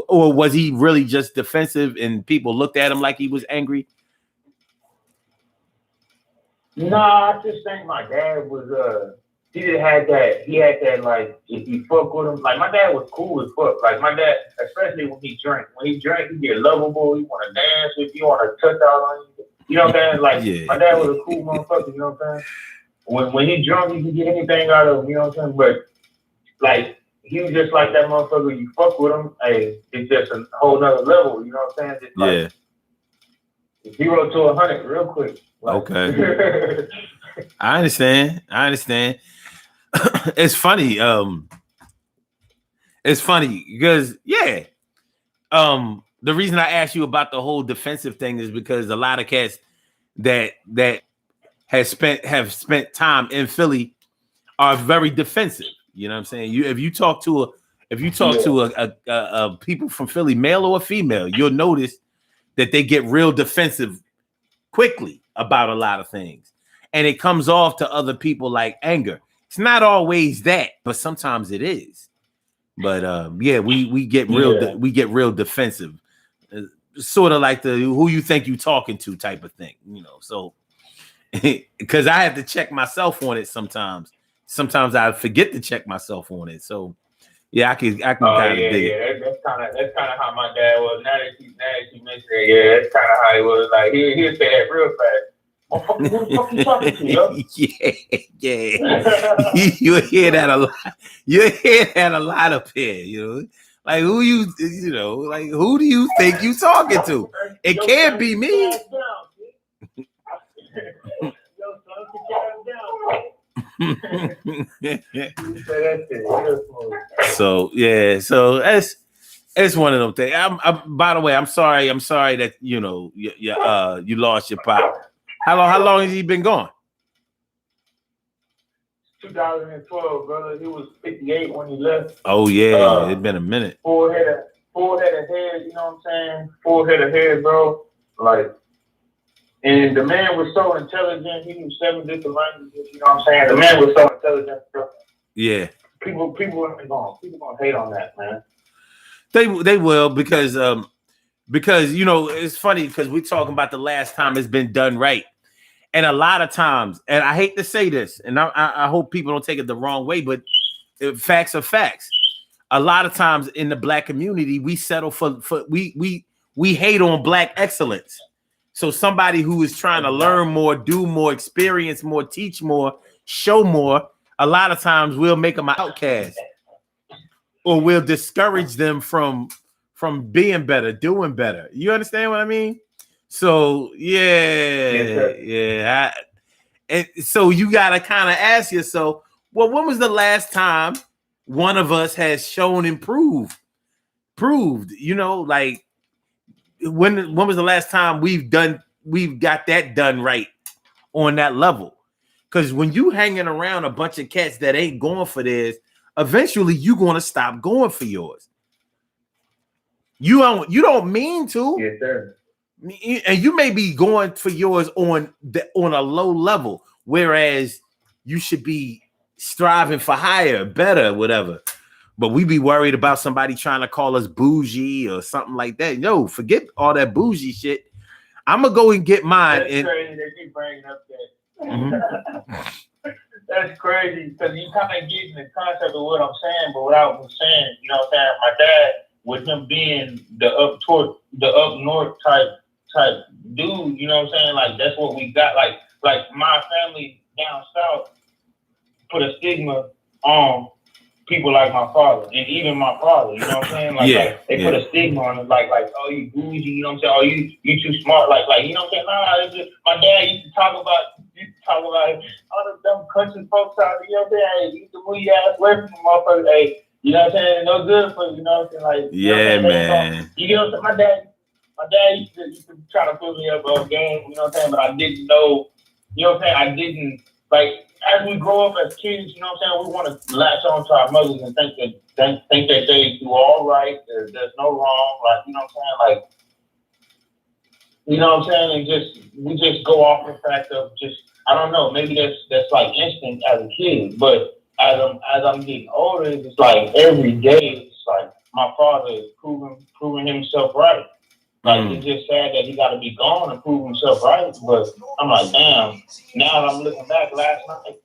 or was he really just defensive and people looked at him like he was angry? Nah, I just think my dad was he had that like if you fuck with him, like my dad was cool as fuck. Like my dad, especially when he drank. When he drank, he get lovable, he wanna dance with you, wanna touch out on you. You know what I'm saying? Like my dad was a cool motherfucker, you know what I'm saying? When he drunk, you can get anything out of him, you know what I'm saying? But like he was just like that motherfucker, you fuck with him, hey, it's just a whole nother level, you know what I'm saying? Just like 0 to 100 real quick. Like, okay. I understand. It's funny. It's funny because the reason I asked you about the whole defensive thing is because a lot of cats that have spent time in Philly are very defensive. You know what I'm saying? If you talk to a people from Philly, male or female, you'll notice that they get real defensive quickly about a lot of things, and it comes off to other people like anger. It's not always that, but sometimes it is. But we get real defensive, sort of like the who you think you talking to type of thing, you know. So because I have to check myself on it sometimes. Sometimes I forget to check myself on it. So yeah, I can kind of dig it. That's kind of how my dad was. Now that you mentioned it, that's kind of how he was. Like he'll say that real fast. Who the fuck you talking to, yo? Yeah. You hear that a lot. You hear that a lot up here, you know. Like who like who do you think you talking to? It can't be me. So it's one of them things. I'm by the way, I'm sorry that you lost your pop. How long has he been gone? 2012, brother. He was 58 when he left. Oh yeah, it's been a minute. Full head of hair. You know what I'm saying? Full head of hair, bro. Like, and the man was so intelligent. He knew 7 different languages. You know what I'm saying? The man was so intelligent, bro. Yeah. People gonna hate on that, man. They will because you know it's funny because we're talking about the last time it's been done right, and a lot of times, and I hate to say this, and I hope people don't take it the wrong way, but facts are facts. A lot of times in the black community, we settle for we hate on black excellence. So somebody who is trying to learn more, do more, experience more, teach more, show more, a lot of times we'll make them an outcast, or we'll discourage them from being better, doing better. You understand what I mean? So yeah. And so you gotta kind of ask yourself, well, when was the last time one of us has shown improved? You know, like when was the last time we've got that done right on that level? Because when you hanging around a bunch of cats that ain't going for theirs, eventually you're gonna stop going for yours. You don't mean to. Yes, sir. And you may be going for yours on a low level, whereas you should be striving for higher, better, whatever. But we be worried about somebody trying to call us bougie or something like that. No, forget all that bougie shit. I'm gonna go and get mine. That's crazy that you bringing up that. Mm-hmm. That's crazy because you kind of getting the concept of what I'm saying, but without me saying, you know what I'm saying? My dad, with him being the up north type dude, you know what I'm saying? Like that's what we got. Like my family down south put a stigma on people like my father and even my father, you know what I'm saying? Like they put a stigma on it, like oh you bougie, you know what I'm saying? Oh you too smart, like you know what I'm saying? Nah, it's just, my dad used to talk about all the dumb country folks out there, you know what I'm saying? Hey, you can move your ass away from the motherfuckers, hey, you know what I'm saying? No good for you, you know what I'm saying? Like yeah, man. You know what I'm saying? My dad used to try to put me up on game, you know what I'm saying? But I didn't know, you know what I'm saying? I didn't like. As we grow up as kids, you know what I'm saying, we want to latch on to our mothers and think that they do all right, there's no wrong, like, you know what I'm saying, like, you know what I'm saying, and we just go off the fact of just, I don't know, maybe that's like instinct as a kid, but as I'm getting older, it's like every day, it's like my father is proving himself right. Like, it's just sad that he got to be gone and prove himself right. But I'm like, damn, now that I'm looking back last night,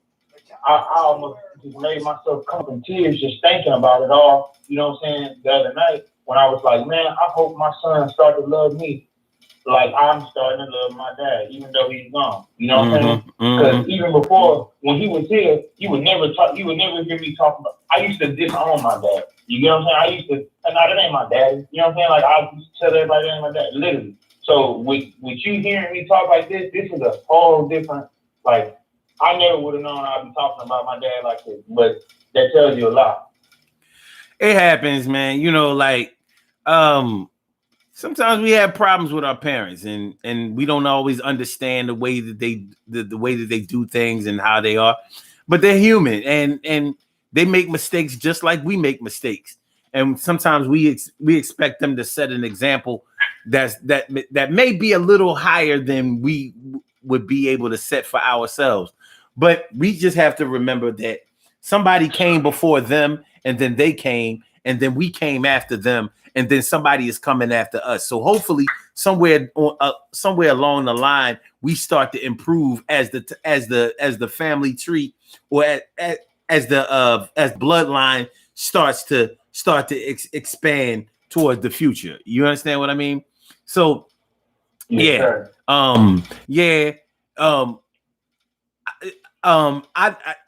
I almost just made myself come in tears just thinking about it all. You know what I'm saying? The other night when I was like, man, I hope my son started to love me like I'm starting to love my dad, even though he's gone. You know what I'm saying? Because even before, when he was here, you would never hear me talk about. I used to disown my dad. You get what I'm saying? I used to, no, that ain't my daddy. You know what I'm saying? Like I used to tell everybody that ain't my dad, literally. So with you hearing me talk like this is a whole different. Like I never would have known I'd be talking about my dad like this, but that tells you a lot. It happens, man. You know, like sometimes we have problems with our parents, and we don't always understand the way that the way that they do things and how they are, but they're human, and they make mistakes just like we make mistakes, and sometimes we expect them to set an example that may be a little higher than we would be able to set for ourselves, but we just have to remember that somebody came before them, and then they came, and then we came after them, and then somebody is coming after us. So hopefully somewhere along the line, we start to improve as the family tree, or as bloodline starts to expand towards the future. You understand what I mean? So yes, I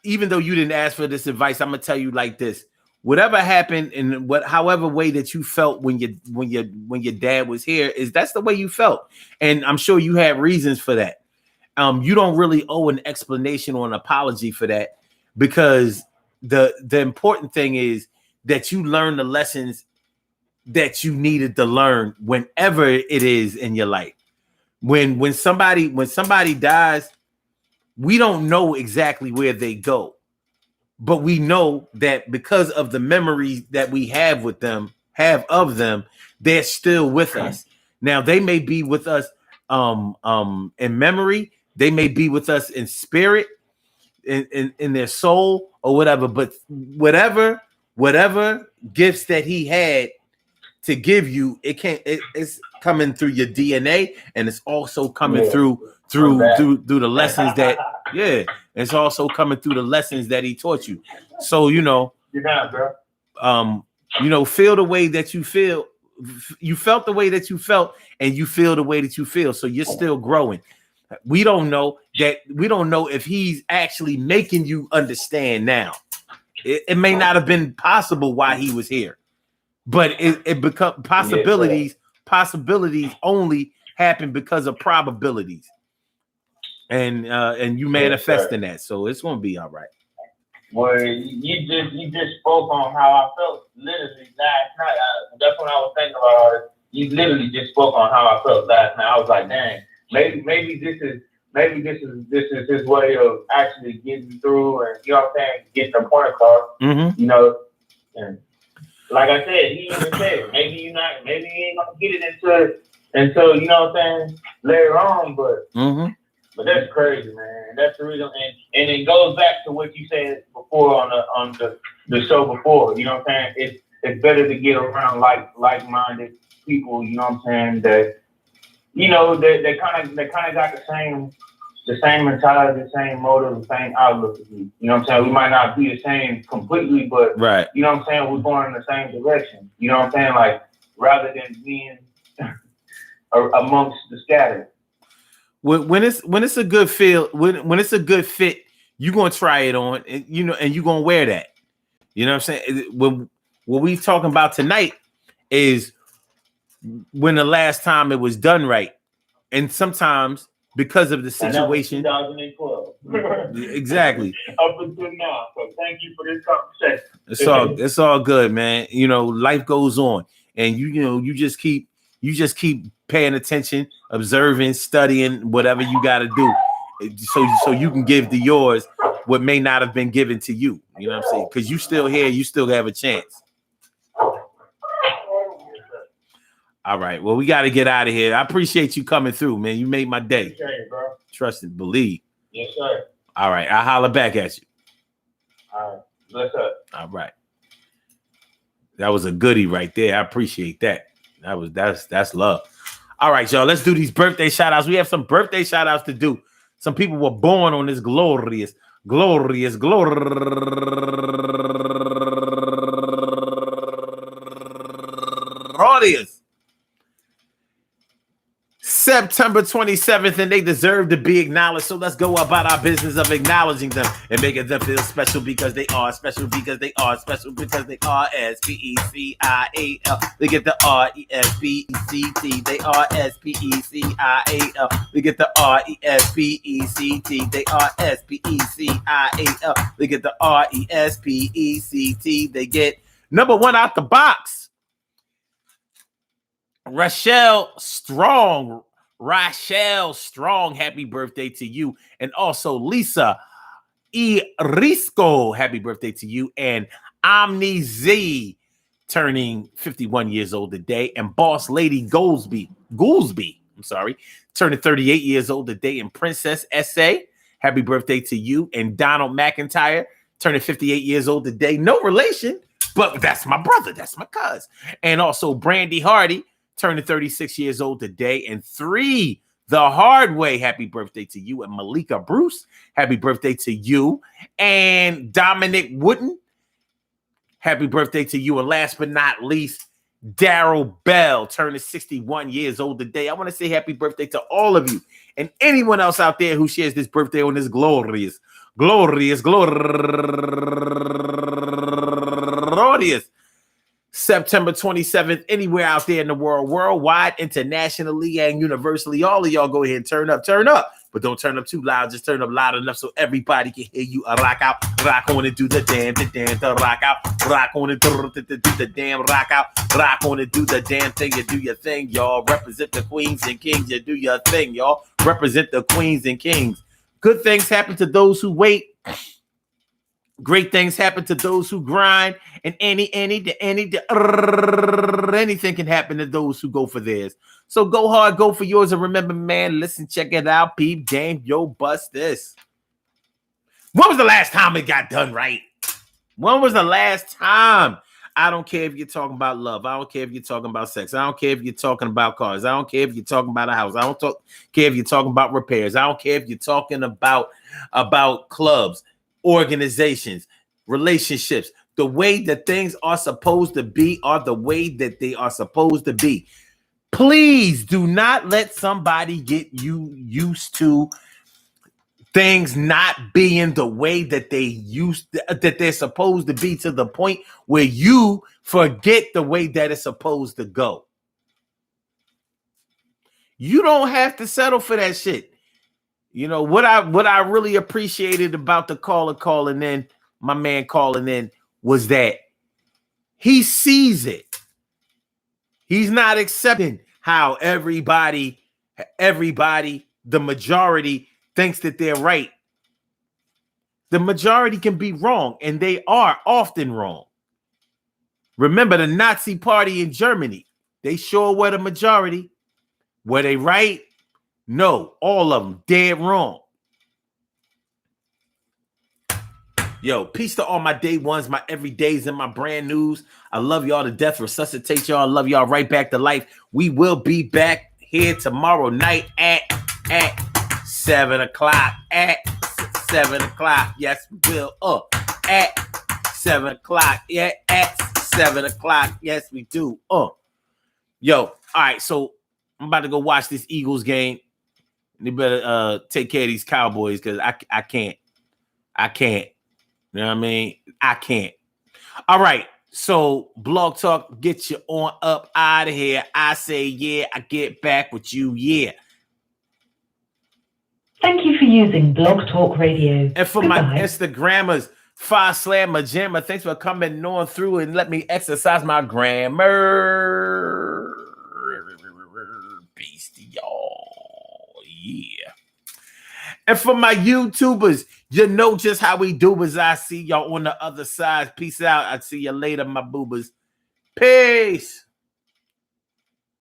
even though you didn't ask for this advice, I'm gonna tell you like this. Whatever happened and however way that you felt when your dad was here, that's the way you felt. And I'm sure you had reasons for that. You don't really owe an explanation or an apology for that, because the important thing is that you learn the lessons that you needed to learn whenever it is in your life. When somebody dies, we don't know exactly where they go. but we know that because of the memories that we have of them, they're still with us. Now they may be with us in memory, they may be with us in spirit, in their soul or whatever, but whatever gifts that he had to give you, it's coming through your DNA, and it's also coming through the lessons that it's also coming through the lessons that he taught you. So you're down, bro. Feel the way that you feel. You felt the way that you felt, and you feel the way that you feel. So you're still growing. We don't know if he's actually making you understand now. It may not have been possible while he was here, but it become possibilities. Possibilities only happen because of probabilities, and you manifesting that. So it's gonna be all right. Well, you just spoke on how I felt literally last night. That's when I was thinking about all this. You literally just spoke on how I felt last night. I was like, dang, maybe this is his way of actually getting through, and you know what I'm saying, getting the point across. And like I said, he even said maybe you ain't gonna get it until you know what I'm saying, later on, but that's crazy, man. And that's the reason, and it goes back to what you said before on the show before. You know what I'm saying? It's better to get around like-minded people. You know what I'm saying? That they kind of got the same mentality, the same motive, the same outlook as you. You know what I'm saying? We might not be the same completely, but you know what I'm saying? We're going in the same direction. You know what I'm saying? Like, rather than being amongst the scattered. When it's a good feel, when it's a good fit, you're gonna try it on, and you're gonna wear that. You know what I'm saying? What we talking about tonight is when the last time it was done right, and sometimes because of the situation. 2012. Exactly. Up until now. So thank you for this conversation. It's all good, man. Life goes on, and you just keep paying attention, observing, studying, whatever you got to do, so you can give to yours what may not have been given to you. You know what I'm saying? Because you still here, you still have a chance. All right. Well, we got to get out of here. I appreciate you coming through, man. You made my day. Appreciate it, bro. Trust and believe. Yes, sir. All right. I'll holler back at you. All right. Bless up. All right. That was a goodie right there. I appreciate that. That's love. All right, y'all. Let's do these birthday shout outs. We have some birthday shout outs to do. Some people were born on this glorious September 27th, and they deserve to be acknowledged. So let's go about our business of acknowledging them and making them feel special because they are special, because they are special, because they are SPECIAL. They get the RESPECT. They are SPECIAL. They get the RESPECT. They are SPECIAL. They get the RESPECT. They get number one out the box. Rachelle Strong, happy birthday to you. And also Lisa Risco, happy birthday to you. And Omni Z, turning 51 years old today. And Boss Lady Goolsby, turning 38 years old today. And Princess S.A., happy birthday to you. And Donald McIntyre, turning 58 years old today. No relation, but that's my brother. That's my cousin. And also Brandy Hardy, turning 36 years old today. And 3, The Hard Way, happy birthday to you. And Malika Bruce, happy birthday to you. And Dominic Wooden, happy birthday to you. And last but not least, Daryl Bell, turning 61 years old today. I want to say happy birthday to all of you and anyone else out there who shares this birthday on this glorious September 27th, anywhere out there in the world, worldwide, internationally, and universally. All of y'all go ahead and turn up, but don't turn up too loud. Just turn up loud enough so everybody can hear you. Rock out, rock on and do the damn, the rock out, rock on and do the damn, rock out, rock on and do the damn thing. You do your thing, y'all. Represent the queens and kings. You do your thing, y'all. Represent the queens and kings. Good things happen to those who wait. Great things happen to those who grind, and anything can happen to those who go for theirs. So go hard, go for yours, and remember, man, listen, check it out, peep game, yo, bust this. When was the last time it got done right? When was the last time? I don't care if you're talking about love. I don't care if you're talking about sex. I don't care if you're talking about cars. I don't care if you're talking about a house. I don't care if you're talking about repairs. I don't care if you're talking about clubs, organizations, relationships. The way that things are supposed to be are the way that they are supposed to be. Please do not let somebody get you used to things not being the way that they're supposed to be, to the point where you forget the way that it's supposed to go. You don't have to settle for that shit. You know what I really appreciated about the caller calling in, my man calling in, was that he sees it. He's not accepting how everybody, the majority thinks that they're right. The majority can be wrong, and they are often wrong. Remember the Nazi Party in Germany. They sure were the majority. Were they right? No, all of them dead wrong. Yo, peace to all my day ones, my everydays, and my brand news. I love y'all to death. Resuscitate y'all. I love y'all right back to life. We will be back here tomorrow night at 7 o'clock. At 7 o'clock. Yes, we will. At 7 o'clock. Yeah, at 7 o'clock. Yes, we do. Yo, all right. So I'm about to go watch this Eagles game. You better take care of these Cowboys, because I can't. You know what I mean? I can't. All right. So Blog Talk, get you on up out of here. I say, yeah, I get back with you. Yeah. Thank you for using Blog Talk Radio. And for my Instagrammers, Fire Slam Jammer, thanks for coming on through and let me exercise my grammar. Peace to y'all. Yeah. And for my YouTubers, you know just how we do, as I see y'all on the other side. Peace out. I see you later, my boobers. Peace.